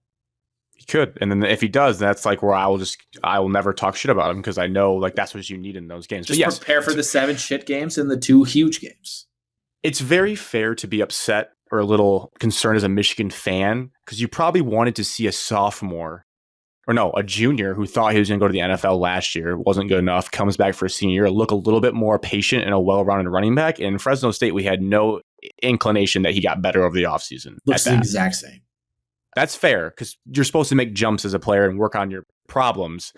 He could, and then if he does, that's like where I will never talk shit about him because I know like that's what you need in those games. Just prepare for the 7 shit games and the 2 huge games. It's very fair to be upset or a little concerned as a Michigan fan because you probably wanted to see a junior who thought he was going to go to the NFL last year, wasn't good enough, comes back for a senior year, look a little bit more patient and a well-rounded running back. In Fresno State, we had no inclination that he got better over the offseason. Looks the exact same. That's fair because you're supposed to make jumps as a player and work on your problems.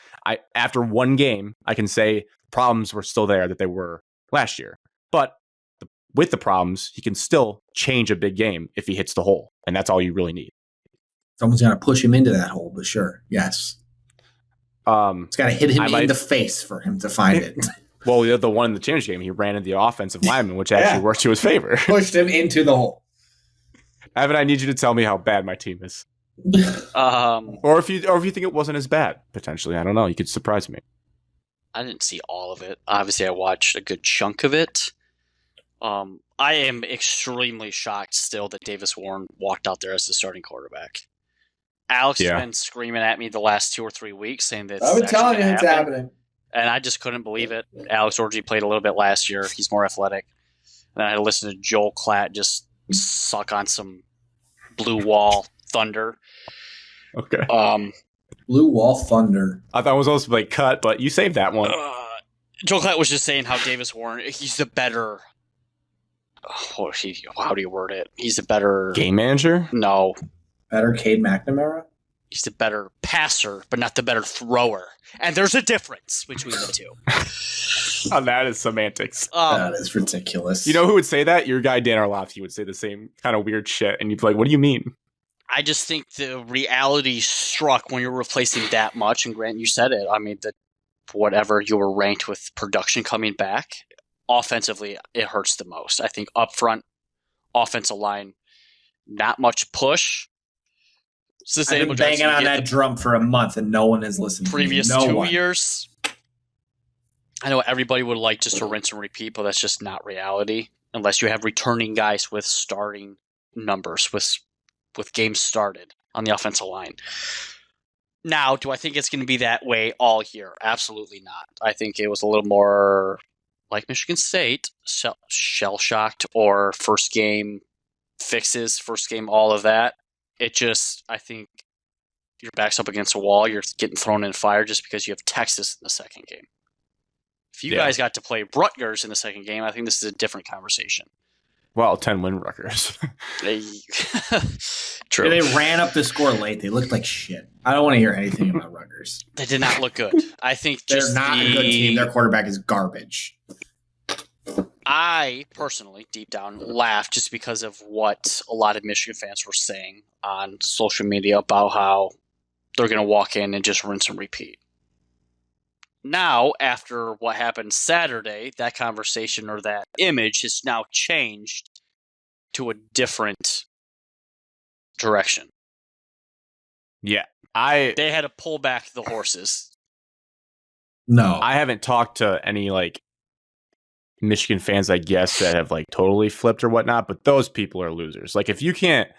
After one game, I can say problems were still there that they were last year. But with the problems, he can still change a big game if he hits the hole. And that's all you really need. Someone's got to push him into that hole, but sure. Yes. It's got to hit him in the face for him to find it. Well, the one in the championship game, he ran into the offensive lineman, which actually worked to his favor. Pushed him into the hole. Evan, I need you to tell me how bad my team is. Or if you think it wasn't as bad, potentially. I don't know. You could surprise me. I didn't see all of it. Obviously, I watched a good chunk of it. I am extremely shocked still that Davis Warren walked out there as the starting quarterback. Alex has been screaming at me the last 2 or 3 weeks saying that I've been telling you it's happening. And I just couldn't believe it. Alex Orji played a little bit last year. He's more athletic. And then I had to listen to Joel Klatt just suck on some Blue Wall Thunder. Okay. Blue Wall Thunder. I thought it was supposed to be cut, but you saved that one. Joel Klatt was just saying how Davis Warren, he's the better... how do you word it? He's a better... Game manager? No. Better Cade McNamara? He's the better passer, but not the better thrower. And there's a difference between the two. Oh, that is semantics. That is ridiculous. You know who would say that? Your guy, Dan Orlovsky, would say the same kind of weird shit. And you'd be like, what do you mean? I just think the reality struck when you're replacing that much. And Grant, you said it. I mean, that whatever you were ranked with production coming back, offensively, it hurts the most. I think up front, offensive line, not much push. I've been banging on that drum for a month and no one has listened to me. Previous 2 years, I know everybody would like just to rinse and repeat, but that's just not reality unless you have returning guys with starting numbers, with games started on the offensive line. Now, do I think it's going to be that way all year? Absolutely not. I think it was a little more like Michigan State, shell-shocked, or first game fixes, first game all of that. It just, I think your back's up against a wall. You're getting thrown in fire just because you have Texas in the second game. If you guys got to play Rutgers in the second game, I think this is a different conversation. Well, 10-win Rutgers. True. They ran up the score late. They looked like shit. I don't want to hear anything about Rutgers. They did not look good. I think they're not a good team. Their quarterback is garbage. I personally, deep down, laughed just because of what a lot of Michigan fans were saying on social media about how they're going to walk in and just rinse and repeat. Now, after what happened Saturday, that conversation or that image has now changed to a different direction. Yeah. They had to pull back the horses. No. I haven't talked to any like Michigan fans, I guess, that have like totally flipped or whatnot, but those people are losers. Like if you can't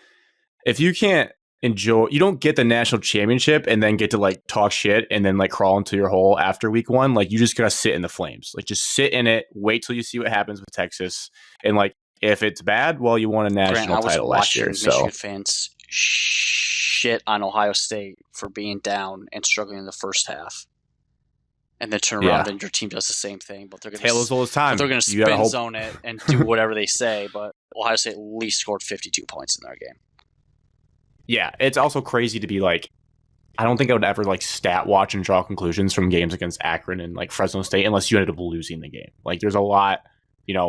enjoy, you don't get the national championship and then get to like talk shit and then like crawl into your hole after week one. Like you just gotta sit in the flames. Like just sit in it, wait till you see what happens with Texas, and like if it's bad, well, you won a national title last year. Michigan So fans shit on Ohio State for being down and struggling in the first half, and then turn around and your team does the same thing. But they're tale as old as time. They're going to spin zone it and do whatever they say. But Ohio State at least scored 52 points in their game. Yeah, it's also crazy to be like, I don't think I would ever like stat watch and draw conclusions from games against Akron and like Fresno State unless you ended up losing the game. Like there's a lot,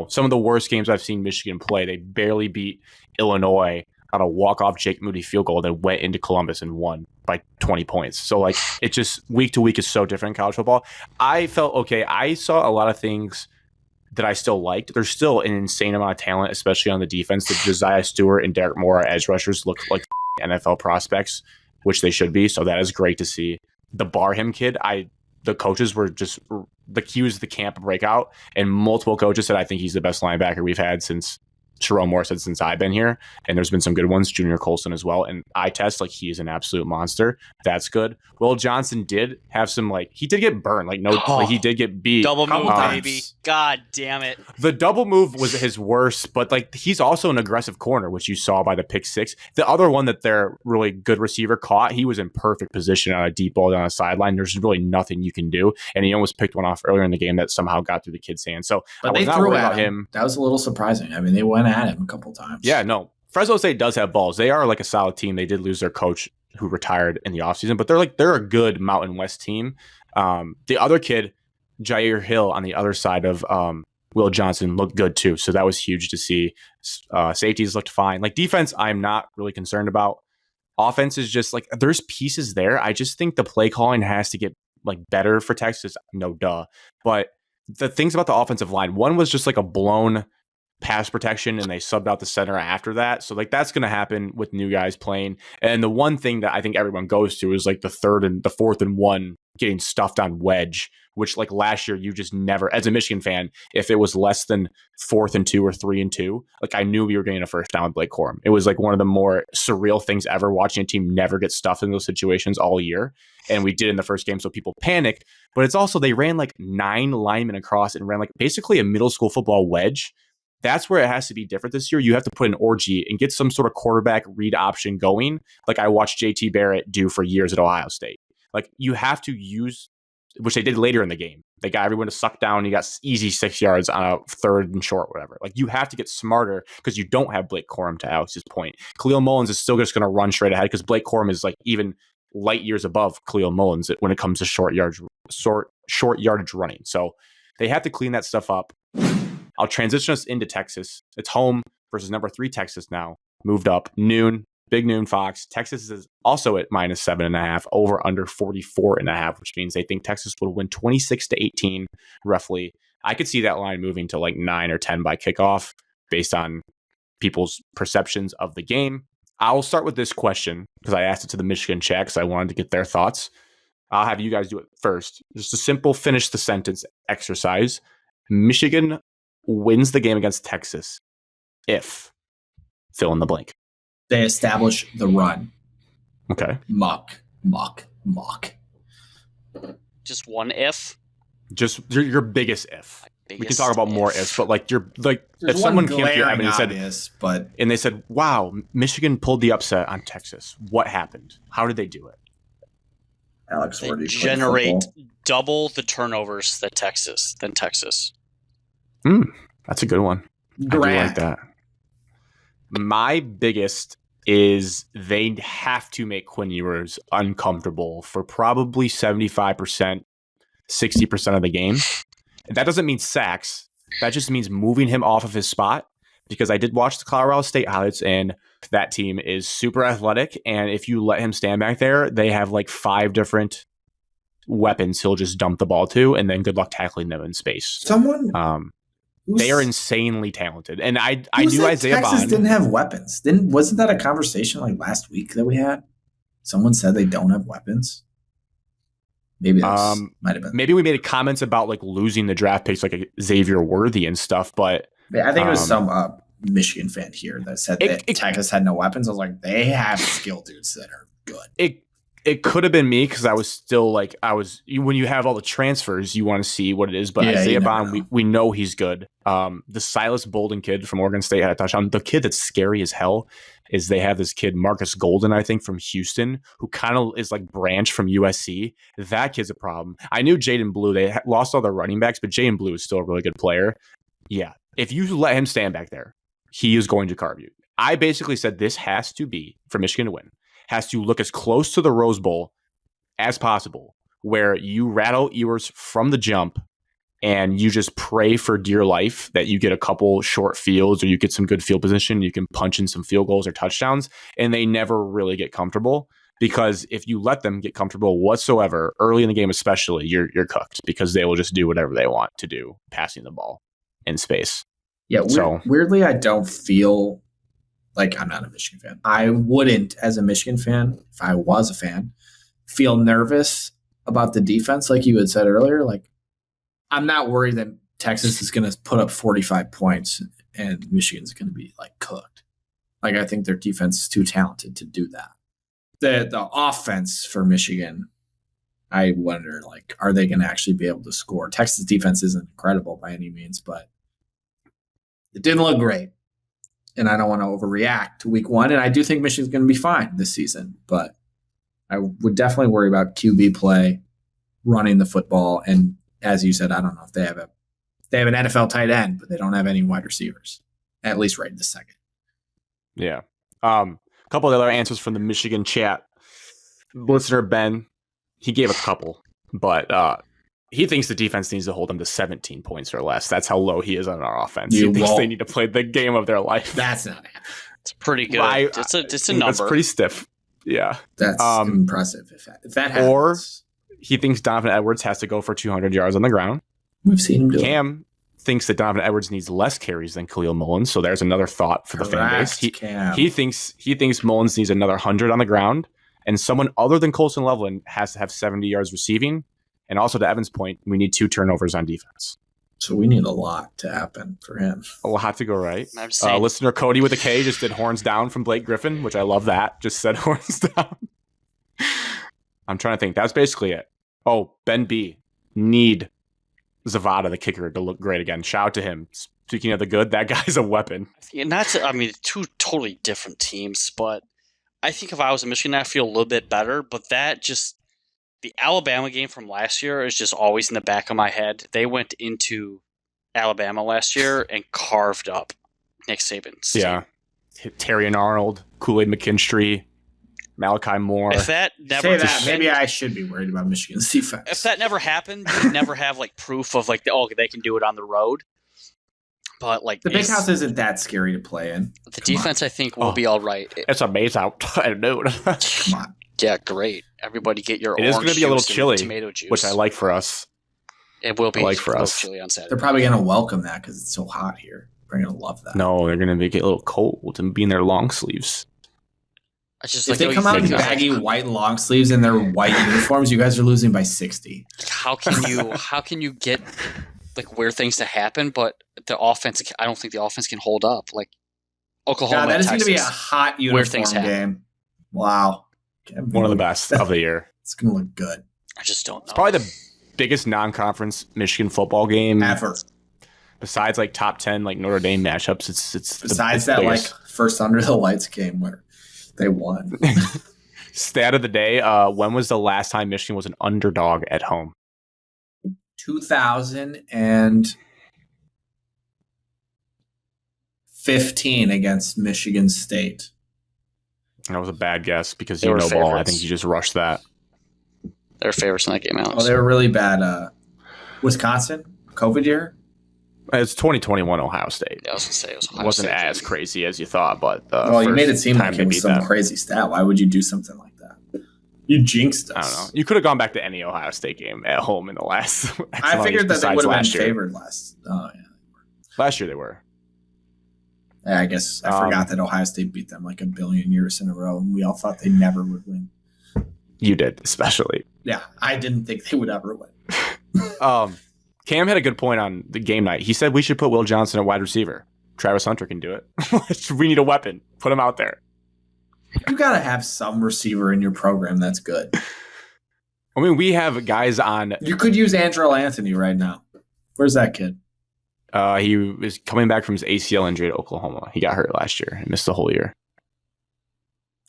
some of the worst games I've seen Michigan play, they barely beat Illinois on a walk-off Jake Moody field goal, then went into Columbus and won by 20 points. So like it just week to week is so different in college football. I felt okay. I saw a lot of things that I still liked. There's still an insane amount of talent, especially on the defense. The Josiah Stewart and Derek Moore edge rushers look like NFL prospects, which they should be. So that is great to see. The Barham kid, the coaches were just he was the camp breakout, and multiple coaches said I think he's the best linebacker we've had since Sherrone Moore said since I've been here, and there's been some good ones, Junior Colson as well, and eye test, like he is an absolute monster. That's good. Will Johnson did have some, like he did get burned, he did get beat. Double move, baby. God damn it. The double move was his worst, but like he's also an aggressive corner, which you saw by the pick six. The other one that their really good receiver caught, he was in perfect position on a deep ball down the sideline. There's really nothing you can do, and he almost picked one off earlier in the game that somehow got through the kid's hand. So but I was not worried about him. That was a little surprising. I mean, they went at him a couple times. Yeah, no. Fresno State does have balls. They are like a solid team. They did lose their coach who retired in the offseason, but they're a good Mountain West team. The other kid, Jair Hill, on the other side of Will Johnson, looked good too. So that was huge to see. Safeties looked fine. Like defense, I'm not really concerned about. Offense is just like there's pieces there. I just think the play calling has to get like better for Texas. No duh. But the things about the offensive line, one was just like a blown pass protection, and they subbed out the center after that. So like that's going to happen with new guys playing. And the one thing that I think everyone goes to is like the fourth and one getting stuffed on wedge, which like last year you just never, as a Michigan fan, if it was less than 4th and 2 or 3 and 2, like I knew we were getting a first down with Blake Corum. It was like one of the more surreal things ever, watching a team never get stuffed in those situations all year. And we did in the first game, so people panicked. But it's also they ran like 9 linemen across and ran like basically a middle school football wedge. That's where it has to be different this year. You have to put an orgy and get some sort of quarterback read option going, like I watched JT Barrett do for years at Ohio State. Like you have to use, which they did later in the game. They got everyone to suck down. You got easy 6 yards on a 3rd and short, whatever. Like you have to get smarter because you don't have Blake Corum, to Alex's point. Khalil Mullins is still just going to run straight ahead because Blake Corum is like even light years above Khalil Mullins when it comes to short yardage running. So they have to clean that stuff up. I'll transition us into Texas. It's home versus number 3 Texas now. Moved up. Noon. Big noon Fox. Texas is also at -7.5, over under 44.5, which means they think Texas will win 26-18, roughly. I could see that line moving to like 9 or 10 by kickoff based on people's perceptions of the game. I'll start with this question because I asked it to the Michigan chat because I wanted to get their thoughts. I'll have you guys do it first. Just a simple finish the sentence exercise. Michigan wins the game against Texas if fill in the blank. They establish the run. Okay. Muck. Just one if. Just your biggest if. We can talk about more ifs, but like if someone came to you Evan, and said, and they said, "Wow, Michigan pulled the upset on Texas. What happened? How did they do it?" Alex, they generate double the turnovers than Texas. That's a good one. I do like that. My biggest is they have to make Quinn Ewers uncomfortable for probably 75%, 60% of the game. That doesn't mean sacks. That just means moving him off of his spot, because I did watch the Colorado State highlights, and that team is super athletic. And if you let him stand back there, they have like 5 different weapons he'll just dump the ball to, and then good luck tackling them in space. They are insanely talented. And I knew Isaiah Texas Bond didn't have weapons. Wasn't that a conversation like last week that we had? Someone said they don't have weapons. Maybe that might have been. Maybe we made comments about like losing the draft picks, like Xavier Worthy and stuff. But I think it was some Michigan fan here that said that Texas had no weapons. I was like, they have skill dudes that are good. It could have been me, because I was still like, when you have all the transfers, you want to see what it is. But Isaiah Bond, we know he's good. The Silas Bolden kid from Oregon State had a touchdown. The kid that's scary as hell is they have this kid, Marcus Golden, I think, from Houston, who kind of is like Branch from USC. That kid's a problem. I knew Jaden Blue. They lost all their running backs, but Jaden Blue is still a really good player. Yeah. If you let him stand back there, he is going to carve you. I basically said this has to be, for Michigan to win, has to look as close to the Rose Bowl as possible, where you rattle Ewers from the jump and you just pray for dear life that you get a couple short fields or you get some good field position. You can punch in some field goals or touchdowns, and they never really get comfortable, because if you let them get comfortable whatsoever early in the game, especially, you're cooked, because they will just do whatever they want to do, passing the ball in space. Yeah. Weirdly, I don't feel like, I'm not a Michigan fan. I wouldn't, as a Michigan fan, if I was a fan, feel nervous about the defense like you had said earlier. Like, I'm not worried that Texas is going to put up 45 points and Michigan's going to be like cooked. Like, I think their defense is too talented to do that. The offense for Michigan, I wonder, like, are they going to actually be able to score? Texas defense isn't incredible by any means, but it didn't look great. And I don't want to overreact to week 1. And I do think Michigan's going to be fine this season, but I would definitely worry about QB play, running the football. And as you said, I don't know if they have an NFL tight end, but they don't have any wide receivers, at least right this second. Yeah. A couple of other answers from the Michigan chat. Listener Ben, he gave a couple, but he thinks the defense needs to hold them to 17 points or less. That's how low he is on our offense. He thinks they need to play the game of their life. That's not happening. It's pretty good. It's a number. That's pretty stiff. Yeah. That's impressive. If that happens. Or he thinks Donovan Edwards has to go for 200 yards on the ground. We've seen him do Cam thinks that Donovan Edwards needs less carries than Khalil Mullins. So there's another thought for the fan base. He thinks Mullins needs another 100 on the ground, and someone other than Colson Loveland has to have 70 yards receiving. And also, to Evan's point, we need 2 turnovers on defense. So we need a lot to happen for him. A lot to go right. Listener Cody with a K just did horns down from Blake Griffin, which I love that. Just said horns down. I'm trying to think. That's basically it. Oh, Ben B. Need Zavada, the kicker, to look great again. Shout out to him. Speaking of the good, that guy's a weapon. And two totally different teams, but I think if I was a Michigan, I'd feel a little bit better. But the Alabama game from last year is just always in the back of my head. They went into Alabama last year and carved up Nick Saban's team. Yeah. Terrion Arnold, Kool-Aid McKinstry, Malachi Moore. If that never happened, maybe I should be worried about Michigan's defense. If that never happened, you'd never have like proof of like, they can do it on the road. But like the Big House isn't that scary to play in. The defense, I think, will be all right. It's amazing out. I know. Come on. Yeah, great. Everybody get your orange juice. It is going to be a little chilly, tomato juice, which I like for us. It will be for us. Chilly on Saturday. They're probably going to welcome that because it's so hot here. They're going to love that. No, they're going to make it a little cold and be in their long sleeves. I just If they come out in baggy white long sleeves and their white uniforms, you guys are losing by 60. How can you get like weird things to happen, but the offense? I don't think the offense can hold up. Like Oklahoma, God, that is going to be a Texas, hot uniform game. Wow, One of the best of the year. It's going to look good. I just don't know. It's probably the biggest non-conference Michigan football game ever. Besides like top 10 like Notre Dame matchups. It's besides that biggest. Like first under the lights game where they won. Stat of the day, when was the last time Michigan was an underdog at home? 2015 against Michigan State. That was a bad guess because you know ball. I think you just rushed that. They were favorites in that game, Alex. Oh, they were really bad. Wisconsin, COVID year? It's 2021 Ohio State. Yeah, I was going to say it wasn't as crazy as you thought, but you made it seem like it was some crazy stat. Why would you do something like that? You jinxed us. I don't know. You could have gone back to any Ohio State game at home in the last. I figured that they would have been favored last. Oh yeah, last year they were. Yeah, I guess I forgot that Ohio State beat them like a billion years in a row, and we all thought they never would win. You did, especially. Yeah, I didn't think they would ever win. Cam had a good point on the game night. He said we should put Will Johnson at wide receiver. Travis Hunter can do it. We need a weapon. Put him out there. You got to have some receiver in your program that's good. I mean, we have guys on. You could use Andrew Anthony right now. Where's that kid? He was coming back from his ACL injury at Oklahoma. He got hurt last year and missed the whole year.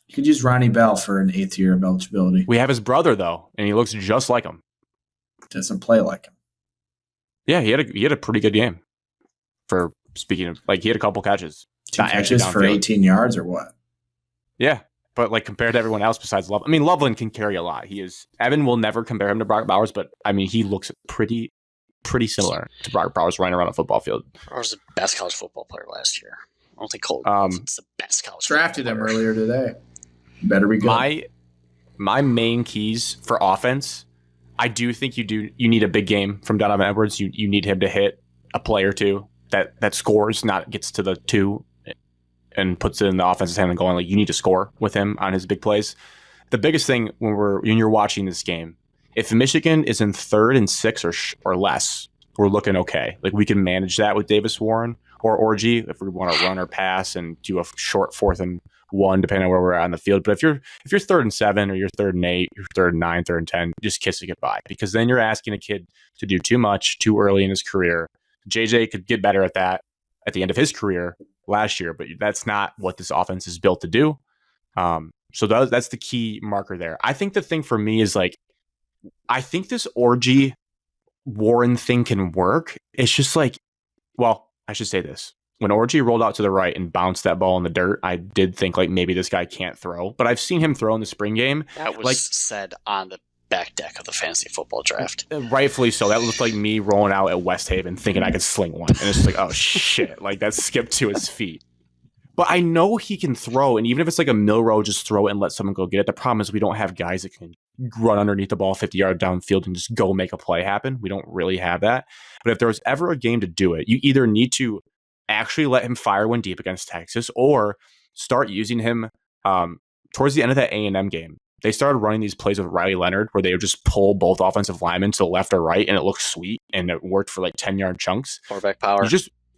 You could use Ronnie Bell for an 8th year of eligibility. We have his brother, though, and he looks just like him. Doesn't play like him. Yeah, he had a pretty good game. For speaking of, like, he had a couple catches. 2 catches for 18 yards or what? Yeah, but like compared to everyone else besides Loveland. I mean, Loveland can carry a lot. Evan will never compare him to Brock Bowers, but I mean, he looks pretty similar to Brock Bowers running around a football field. Bowers was the best college football player last year. I don't think Colton was the best college drafted him earlier today. Better be good. My main keys for offense, I do think you need a big game from Donovan Edwards. You need him to hit a play or two that scores, not gets to the 2 and puts it in the offense's hand and going, like, you need to score with him on his big plays. The biggest thing when you're watching this game, if Michigan is in 3rd and 6 or less, we're looking okay. Like, we can manage that with Davis Warren or Orgy if we want to run or pass and do a short 4th and 1, depending on where we're at on the field. But if you're 3rd and 7 or you're 3rd and 8, you're 3rd and 9, 3rd and 10, just kiss it goodbye, because then you're asking a kid to do too much too early in his career. JJ could get better at that at the end of his career last year, but that's not what this offense is built to do. So that's the key marker there. I think the thing for me is, like, I think this Orgy Warren thing can work. It's just like, well, I should say this. When Orgy rolled out to the right and bounced that ball in the dirt, I did think, like, maybe this guy can't throw. But I've seen him throw in the spring game. That was said on the back deck of the fantasy football draft. Rightfully so. That looked like me rolling out at West Haven thinking I could sling one. And it's just like, oh, shit. Like, that skipped to his feet. But I know he can throw. And even if it's like a Milrow, just throw it and let someone go get it. The problem is we don't have guys that can run underneath the ball 50 yards downfield and just go make a play happen. We don't really have that. But if there was ever a game to do it, you either need to actually let him fire one deep against Texas or start using him towards the end of that A&M game. They started running these plays with Riley Leonard where they would just pull both offensive linemen to the left or right, and it looked sweet, and it worked for like 10-yard chunks. Quarterback power. You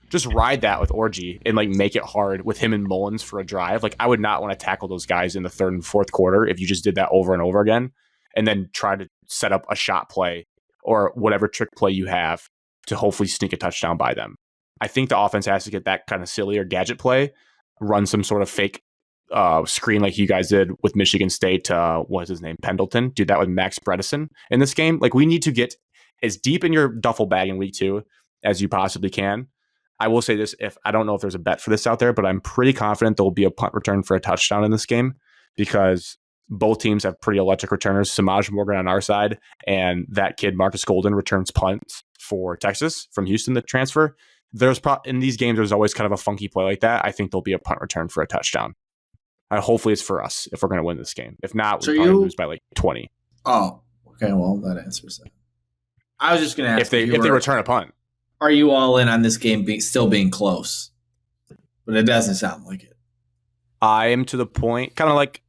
just ride that with Orgy and, like, make it hard with him and Mullins for a drive. Like, I would not want to tackle those guys in the 3rd and 4th quarter if you just did that over and over again and then try to set up a shot play or whatever trick play you have to hopefully sneak a touchdown by them. I think the offense has to get that kind of silly or gadget play, run some sort of fake screen like you guys did with Michigan State. What's his name? Pendleton. Do that with Max Bredesen in this game. Like, we need to get as deep in your duffel bag in week 2 as you possibly can. I will say this, I don't know if there's a bet for this out there, but I'm pretty confident there will be a punt return for a touchdown in this game because both teams have pretty electric returners. Samaj Morgan on our side, and that kid Marcus Golden returns punts for Texas from Houston, the transfer. In these games, there's always kind of a funky play like that. I think there'll be a punt return for a touchdown. Hopefully it's for us if we're going to win this game. If not, we'll probably lose by like 20. Oh, okay. Well, that answers that. I was just going to ask if they return a punt. Are you all in on this game still being close? But it doesn't sound like it. I am to the point, kind of like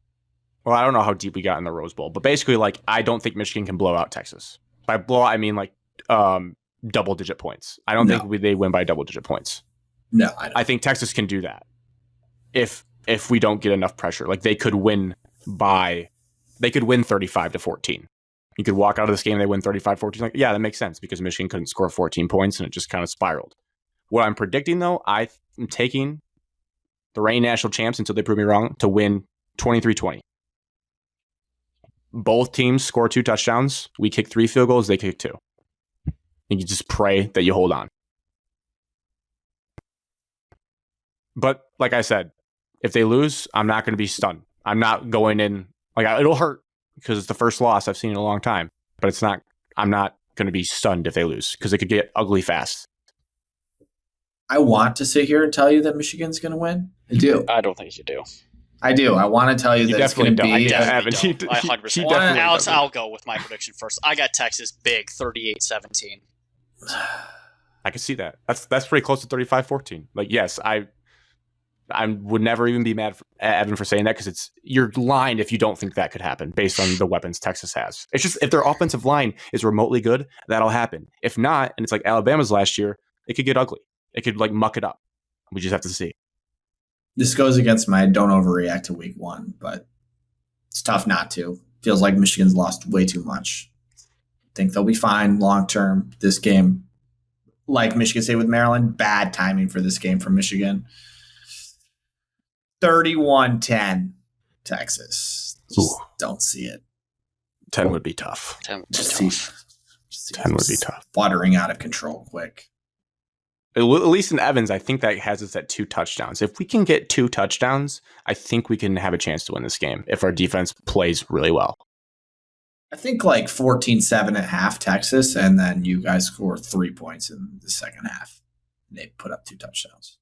Well, I don't know how deep we got in the Rose Bowl, but basically, like, I don't think Michigan can blow out Texas. By blow out, I mean like double-digit points. I don't think they win by double-digit points. No, I don't. I think Texas can do that if we don't get enough pressure. Like, they could win 35-14. You could walk out of this game, they win 35-14. Like, yeah, that makes sense because Michigan couldn't score 14 points and it just kind of spiraled. What I'm predicting, though, I am taking the reigning national champs until they prove me wrong to win 23-20. Both teams score 2 touchdowns. We kick 3 field goals. They kick 2. And you just pray that you hold on. But like I said, if they lose, I'm not going to be stunned. I'm not going in. Like, it'll hurt because it's the first loss I've seen in a long time. But it's not. I'm not going to be stunned if they lose because it could get ugly fast. I want to sit here and tell you that Michigan's going to win. I do. I don't think you do. I do. I want to tell you that it's going to be. I definitely don't. I 100%. Alex, I'll go with my prediction first. I got Texas big, 38-17. I can see that. That's pretty close to 35-14. Like, yes, I would never even be mad at Evan for saying that because you're lying if you don't think that could happen based on the weapons Texas has. It's just if their offensive line is remotely good, that'll happen. If not, and it's like Alabama's last year, it could get ugly. It could like muck it up. We just have to see. This goes against my don't overreact to week 1, but it's tough not to. Feels like Michigan's lost way too much. Think they'll be fine long term. This game, like Michigan State with Maryland, bad timing for this game from Michigan. 31-10 Texas. Just don't see it. 10 would be tough. 10 would be Just tough. 10 would be tough. Fluttering out of control quick. At least in Evans, I think that has us at 2 touchdowns. If we can get 2 touchdowns, I think we can have a chance to win this game if our defense plays really well. I think like 14-7 at half Texas, and then you guys score 3 points in the second half. They put up 2 touchdowns.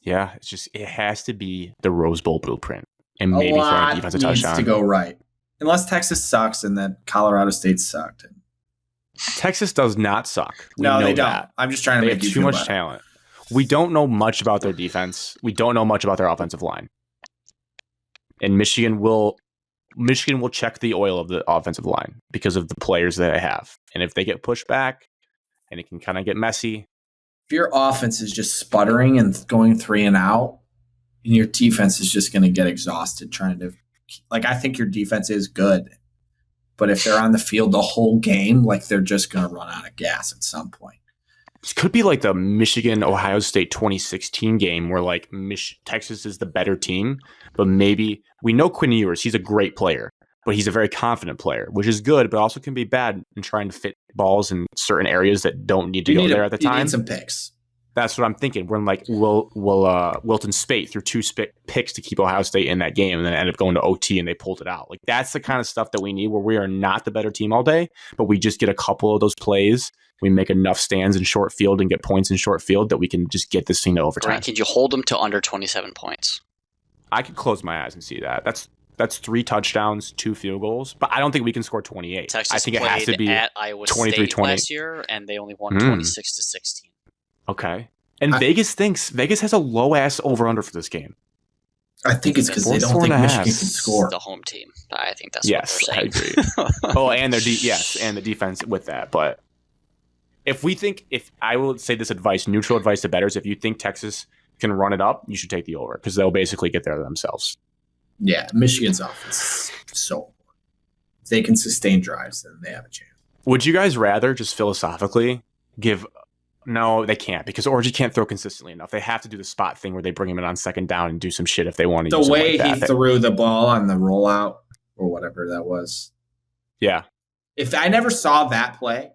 Yeah, it has to be the Rose Bowl blueprint, and maybe for our defense a touchdown. To go right, unless Texas sucks and then Colorado State sucked. Texas does not suck. No, they don't. I'm just trying to make you too much talent. We don't know much about their defense. We don't know much about their offensive line. And Michigan will check the oil of the offensive line because of the players that they have. And if they get pushed back and it can kind of get messy. If your offense is just sputtering and going 3 and out, and your defense is just going to get exhausted trying to, like, I think your defense is good. But if they're on the field the whole game, like, they're just going to run out of gas at some point. This could be like the Michigan-Ohio State 2016 game where, like, Texas is the better team. But maybe we know Quinn Ewers. He's a great player, but he's a very confident player, which is good, but also can be bad in trying to fit balls in certain areas that don't need to go there at the time. You need some picks. That's what I'm thinking. When like Wilton Spate threw 2 picks to keep Ohio State in that game, and then ended up going to OT and they pulled it out. Like, that's the kind of stuff that we need, where we are not the better team all day, but we just get a couple of those plays. We make enough stands in short field and get points in short field that we can just get this thing to overtime. Grant, could you hold them to under 27 points? I could close my eyes and see that. That's 3 touchdowns, 2 field goals, but I don't think we can score 28. Texas I think it has to be at Iowa 23-20 State last year, and they only won 26-16. Okay. And Vegas has a low ass over under for this game. I think it's because they don't think Michigan can score. The home team. I think that's what they're saying. I agree. And and the defense with that. But if I will say this advice, neutral advice to bettors, if you think Texas can run it up, you should take the over because they'll basically get there themselves. Yeah, Michigan's offense is so important. If they can sustain drives, then they have a chance. Would you guys rather just philosophically give? No, they can't because Orji can't throw consistently enough. They have to do the spot thing where they bring him in on second down and do some shit if they want to. The way he threw the ball on the rollout or whatever that was. Yeah. If I never saw that play,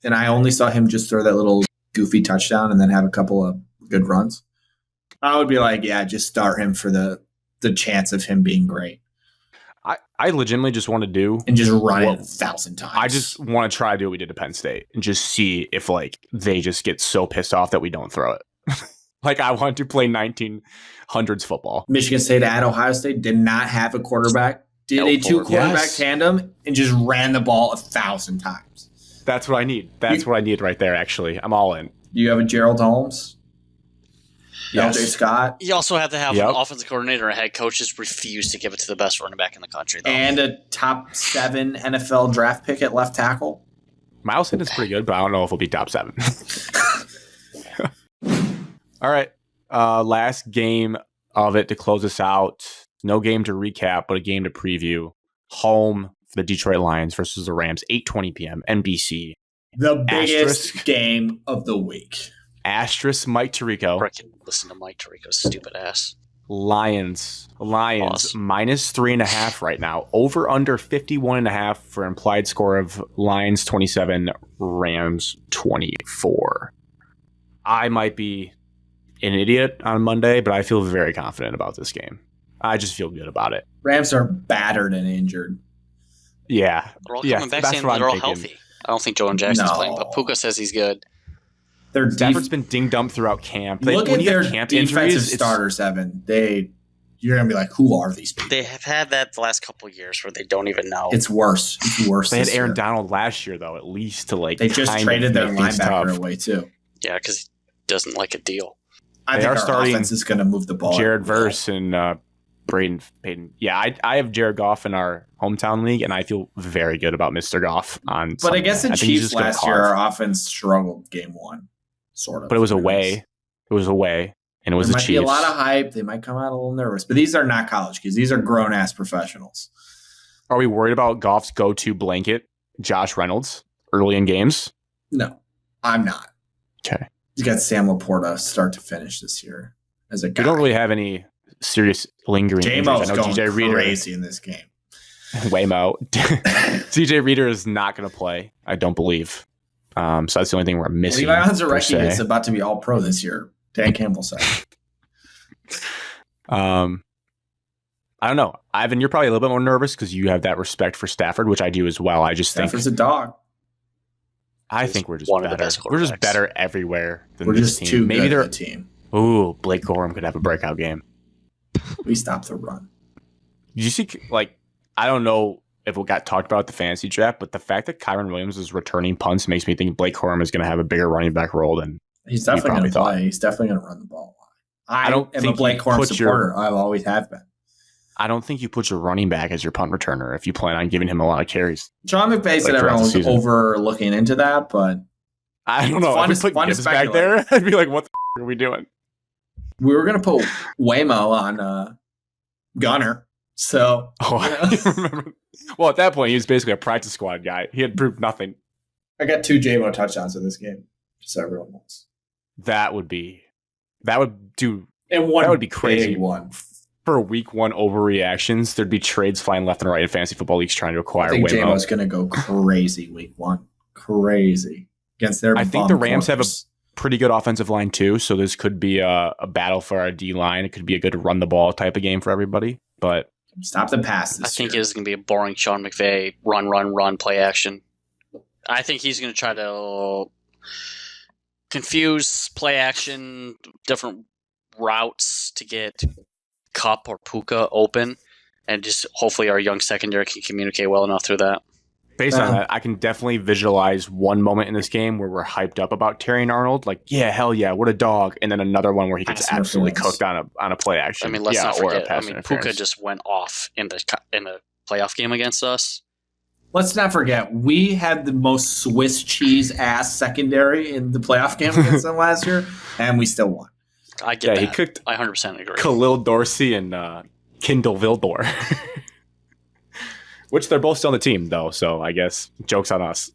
and I only saw him just throw that little goofy touchdown and then have a couple of good runs, I would be like, yeah, just start him for the chance of him being great. I legitimately just want to do and just run it 1,000 times. I just want to try to do what we did to Penn State and just see if like they just get so pissed off that we don't throw it. Like, I want to play 1900s football. Michigan State at Ohio State did not have a quarterback. Did a 2 quarterback tandem and just ran the ball 1,000 times. That's what I need. That's what I need right there. Actually, I'm all in. Do you have a Gerald Holmes? Yes. LJ Scott. You also have to have Yep. an offensive coordinator and a head coach just refuse to give it to the best running back in the country, though. And a top 7 NFL draft pick at left tackle. Miles Sanders is pretty good, but I don't know if he'll be top 7. All right. Last game of it to close us out. No game to recap, but a game to preview. Home for the Detroit Lions versus the Rams, 8:20 p.m. NBC. The biggest Asterisk. game of the week. Asterisk Mike Tirico. Frickin' listen to Mike Tirico's stupid ass. Lions Pause. minus 3.5 right now. Over under 51.5 for implied score of Lions 27, Rams 24. I might be an idiot on Monday, but I feel very confident about this game. I just feel good about it. Rams are battered and injured. Yeah. They're all Yeah, coming back that's saying what they're I'm all thinking. healthy. I don't think Joe and Jackson's No. playing, but Puka says he's good. Their Stafford's been dinged-dumped throughout camp. look when at you have their camp defensive injuries, starters, Evan. You're gonna be like, who are these people? They have had that the last couple of years where they don't even know. It's worse. It's worse. They had this Aaron year. Donald last year, though, at least to They just kind traded of their make things linebacker tough. away too. Yeah, because he doesn't like a deal. I They think are our starting offense is going to move the ball. Jared Verse and Braden Payton. Yeah, I have Jared Goff in our hometown league, and I feel very good about Mr. Goff on But I guess the Sunday. think he's Chiefs just gonna last year, carve. our offense struggled game 1, sort of. But it was away. It was away, and it was There the might be Chiefs. a lot of hype. They might come out a little nervous, but these are not college kids. These are grown ass professionals. Are we worried about Goff's go-to blanket, Josh Reynolds, early in games? No, I'm not. Okay. He's got Sam Laporta start to finish this year as a guy. We don't really have any serious lingering injuries. J-Mo's I know going DJ Reader, crazy in this game. Waymo. DJ Reader is not going to play, I don't believe. So that's the only thing we're missing. Levi per Onwuzurike se. is about to be all pro this year. Dan Campbell said. I don't know. Ivan, you're probably a little bit more nervous because you have that respect for Stafford, which I do as well. I just Stafford's think a dog. I think we're just one of the better. best We're just quarterbacks. better everywhere than We're this just team. too Maybe good they're of a team. Ooh, Blake Corum could have a breakout game. We stopped the run. Did you see, I don't know if it got talked about at the fantasy draft, but the fact that Kyron Williams is returning punts makes me think Blake Corum is going to have a bigger running back role than He's definitely going probably to thought. play. He's definitely going to run the ball. I don't am think a Blake you Corum put your- supporter. I always have been. I don't think you put your running back as your punt returner if you plan on giving him a lot of carries. John McVay said Like, throughout everyone the was season. overlooking into that, but I don't It's know. fun If to- we put fun to Gibbs back there, I'd be like, what the are we doing? we were going to put Waymo on Gunner. So, Oh, I remember. Well, at that point, he was basically a practice squad guy. He had proved nothing. I got 2 JMO touchdowns in this game. Just so everyone knows. That would do And one That would be crazy. big one. for week one overreactions. There'd be trades flying left and right in fantasy football leagues trying to I acquire think Waymo. JMO's going to go crazy week 1. Crazy. Against their I think bum the Rams have a corners. pretty good offensive line too, so this could be a battle for our D line. It could be a good run the ball type of game for everybody. But Stop the pass this I think year. it is going to be a boring Sean McVay run, play action. I think he's going to try to confuse play action, different routes to get Cup or Puka open, and just hopefully our young secondary can communicate well enough through that. based on that, I can definitely visualize one moment in this game where we're hyped up about Terry Arnold, like, yeah, hell yeah, what a dog, and then another one where he gets Pass absolutely interference. cooked on a play action. I mean, let's not or a forget. pass Puka interference. just went off in the playoff game against us. Let's not forget, we had the most Swiss cheese ass secondary in the playoff game against them last year, and we still won. I get he that. cooked I 100% agree. Khalil Dorsey and Kindle Vildor. Which they're both still on the team, though, so I guess joke's on us.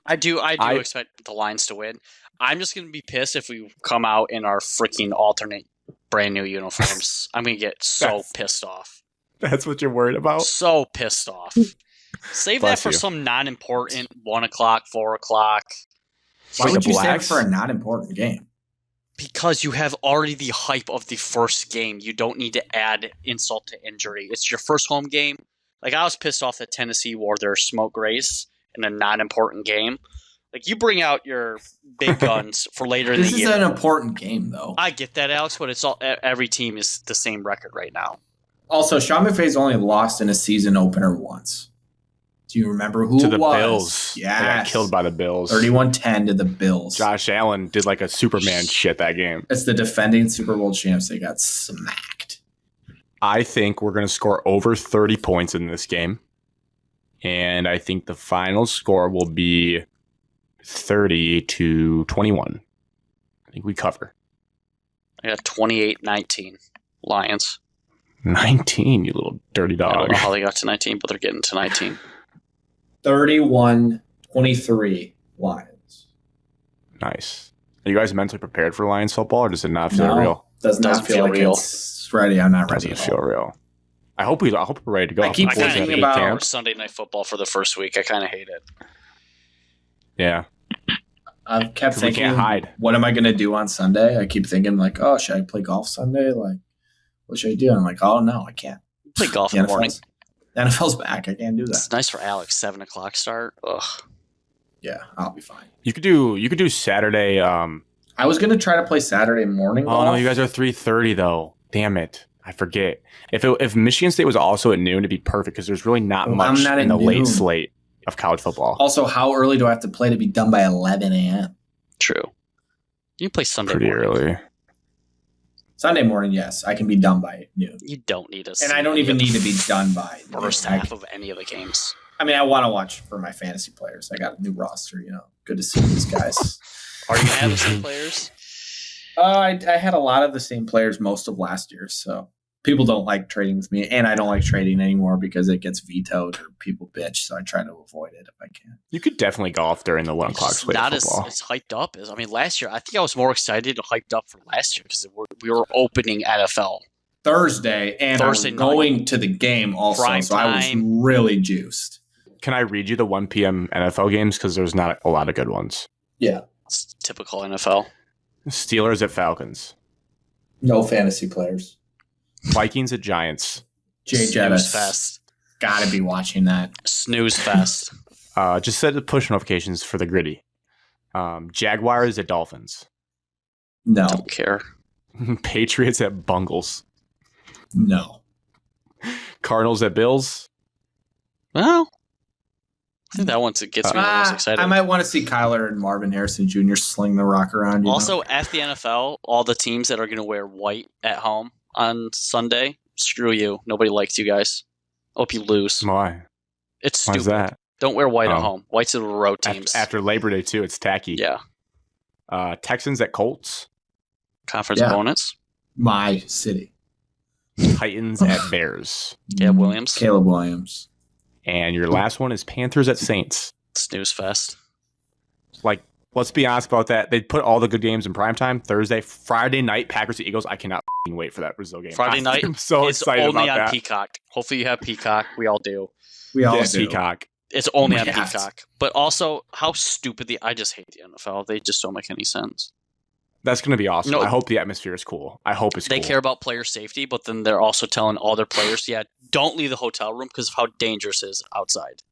I do I- expect the Lions to win. I'm just going to be pissed if we come out in our freaking alternate brand new uniforms. I'm going to get so That's- pissed off. That's what you're worried about? So pissed off. Save Bless that for you. some non-important 1 o'clock, 4 o'clock. Why Like would the you save it Blacks? for a not important game? Because you have already the hype of the first game. You don't need to add insult to injury. It's your first home game. Like, I was pissed off that Tennessee wore their smoke grays in a non-important game. Like, you bring out your big guns for later in This the is year. an important game, though. I get that, Alex, but it's all every team is the same record right now. Also, Sean McVay's only lost in a season opener once. Do you remember who to it the was? Bills. Yes. They got killed by the Bills. 31-10 to the Bills. Josh Allen did like a Superman shit that game. It's the defending Super Bowl champs. They got smacked. I think we're going to score over 30 points in this game. And I think the final score will be 30-21. I think we cover. I got 28-19 Lions. 19, you little dirty I don't dog. know how they got to 19, but they're getting to 19. 31-23 Lions. Nice. Are you guys mentally prepared for Lions football, or does it not feel No, real? Doesn't Doesn't feel feel like real. it's ready. I'm not ready. Doesn't at feel all. real. I hope we're ready to go. I keep I kind of thinking hate about- camp. Sunday Night Football for the first week. I kind of hate it. Yeah. I've kept 'Cause we thinking, can't hide. what am I going to do on Sunday? I keep thinking like, oh, should I play golf Sunday? Like, what should I do? I'm like, oh no, I can't. Play golf in the morning. The NFL's back. I can't do that. It's nice for Alex. 7 o'clock start. Ugh. Yeah, I'll be fine. You could do Saturday. I was going to try to play Saturday morning. Oh no, golf. you guys are 3:30 though. Damn it. I forget. If Michigan State was also at noon, it'd be perfect because there's really not Well, much I'm not in at the late noon. slate of college football. Also, how early do I have to play to be done by 11 a.m.? True. You can play Sunday Pretty morning. early. Sunday morning, yes, I can be done by noon. You don't need us. And I don't even need to be done by noon. first half of any of the games. I mean, I want to watch for my fantasy players. I got a new roster, Good to see these guys. Are you gonna have the same players? I had a lot of the same players most of last year, so people don't like trading with me, and I don't like trading anymore because it gets vetoed or people bitch. So I try to avoid it if I can. You could definitely golf during the 1 o'clock It's slate not of as football. hyped up as last year. I think I was more excited and hyped up for last year because we were opening NFL. Thursday, and Thursday I was going night. to the game also, Prime so I was time. really juiced. Can I read you the 1 p.m. NFL games because there's not a lot of good ones? Yeah, It's typical NFL. Steelers at Falcons, no fantasy players. Vikings at Giants. Jay Snooze Jettis, fest. gotta be watching that. Snooze fest. Just set the push notifications for the gritty. Jaguars at Dolphins. No, Don't care. Patriots at Bungles. no. Cardinals at Bills. Well, I think that one gets me the most excited. I might want to see Kyler and Marvin Harrison Jr. sling the rock around. Also, F the NFL, all the teams that are going to wear white at home on Sunday, screw you. Nobody likes you guys. Hope you lose. Why? It's Why's stupid. that? Don't wear white at Oh. home. White's are the road teams. After Labor Day too, it's tacky. Yeah. Texans at Colts. Conference Yeah. opponents. my city. Titans at Bears. Caleb Williams. Caleb Williams. And your last one is Panthers at Saints. Snooze fest. Like, let's be honest about that. They put all the good games in primetime. Thursday, Friday night, Packers at Eagles. I cannot f***ing wait for that Brazil game. Friday night. I'm so It's excited only about on that. Peacock. Hopefully you have Peacock. We all do. We all Yeah, do. Peacock. It's only on We have to. Peacock. But also, how stupid I just hate the NFL. They just don't make any sense. That's going to be awesome. No. I hope the atmosphere is cool. I hope it's They cool. care about player safety, but then they're also telling all their players, yeah, don't leave the hotel room because of how dangerous it is outside.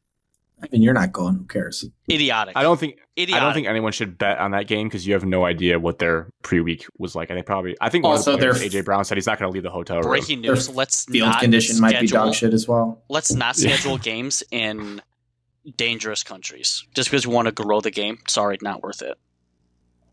I mean, you're not going. Who cares? Idiotic. I don't think Idiotic. anyone should bet on that game because you have no idea what their pre-week was like. And I think one Also, of the players, their AJ Brown, said he's not going to leave the hotel room. Breaking Their news. Let's Field not condition might be schedule- dog shit as well. Let's not Yeah. schedule games in dangerous countries just because we want to grow the game. Sorry, not worth it.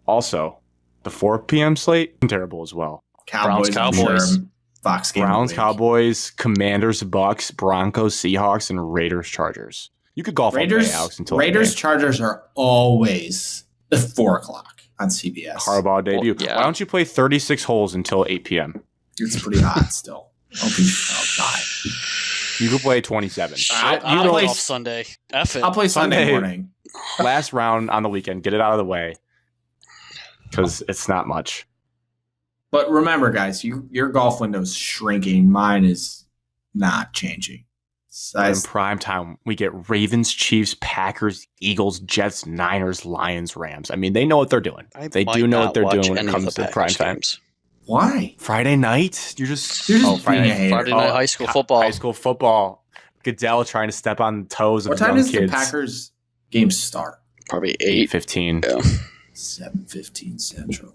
Also, the 4 p.m. slate terrible as well. Cowboys. I'm Cowboys. sure Fox game. Browns, of the week. Cowboys, Commanders, Bucks, Broncos, Seahawks, and Raiders, Chargers. You could golf all Raiders. day, Alex, until Raiders. that game. Chargers are always at 4:00 on CBS. Harbaugh debut. Well, yeah. Why don't you play 36 holes until 8 p.m.? It's pretty hot still. Oh God. You could play 27. I'll know- play off Sunday. F it. I'll play Sunday Sunday. morning. Last round on the weekend. Get it out of the way. Because it's not much. But remember, guys, your golf window's shrinking. Mine is not changing. In prime time, we get Ravens, Chiefs, Packers, Eagles, Jets, Niners, Lions, Rams. I mean, they know what they're doing. They might do know not what they're watch doing when any it of comes the to prime Packers time. games. Why? Friday night? You're just You're just being Friday a hater. Friday night high school football. High school football. Goodell trying to step on the toes of What time young does kids. the Packers game start? Probably 8. 8:15. Yeah. 7:15 Central.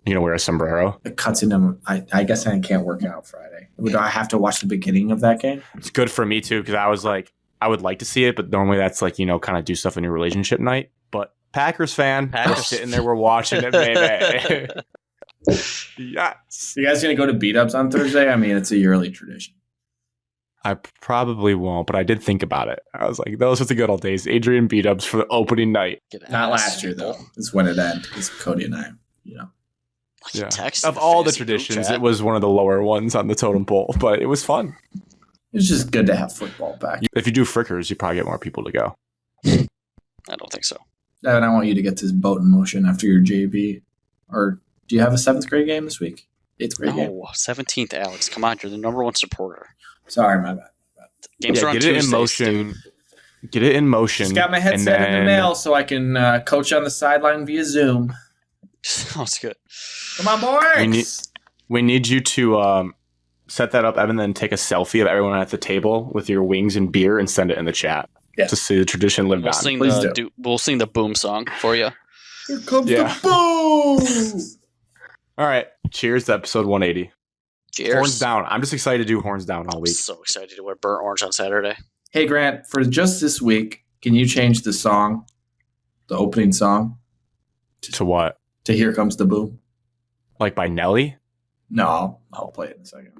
You gonna wear a sombrero? It cuts into. I guess I can't work out Friday. Would I have to watch the beginning of that game? It's good for me too because I was like, I would like to see it, but normally that's like, kind of do stuff in your relationship night. But Packers fan, we're sitting there, we're watching it, baby. Yes. You guys gonna go to beat ups on Thursday? I mean, it's a yearly tradition. I probably won't, but I did think about it. I was like, those were the good old days. Adrian beat ups for the opening night. Not last year though. It's when it ended because Cody and I, Yeah. Of all the traditions, it was one of the lower ones on the totem pole, but it was fun. It's just good to have football back. If you do frickers, you probably get more people to go. I don't think so. And I want you to get this boat in motion after your JV. Or do you have a 7th grade game this week? 8th grade game? No, 17th, Alex. Come on, you're the number one supporter. Sorry, my bad. Games are on get Tuesdays, it in motion. dude. Get it in motion. Just got my headset in the mail so I can coach on the sideline via Zoom. Sounds good. Come on, boys! We need you to set that up, Evan, then take a selfie of everyone at the table with your wings and beer and send it in the chat. Yeah. To see the tradition live We'll on. sing Please we'll sing the boom song for you. Here comes Yeah. the boom! All right. Cheers to episode 180. Cheers. Horns down. I'm just excited to do horns down all I'm week. so excited to wear burnt orange on Saturday. Hey, Grant, for just this week, can you change the song, the opening song, To what? to Here Comes the Boom? Like by Nelly? No, I'll play it in a second.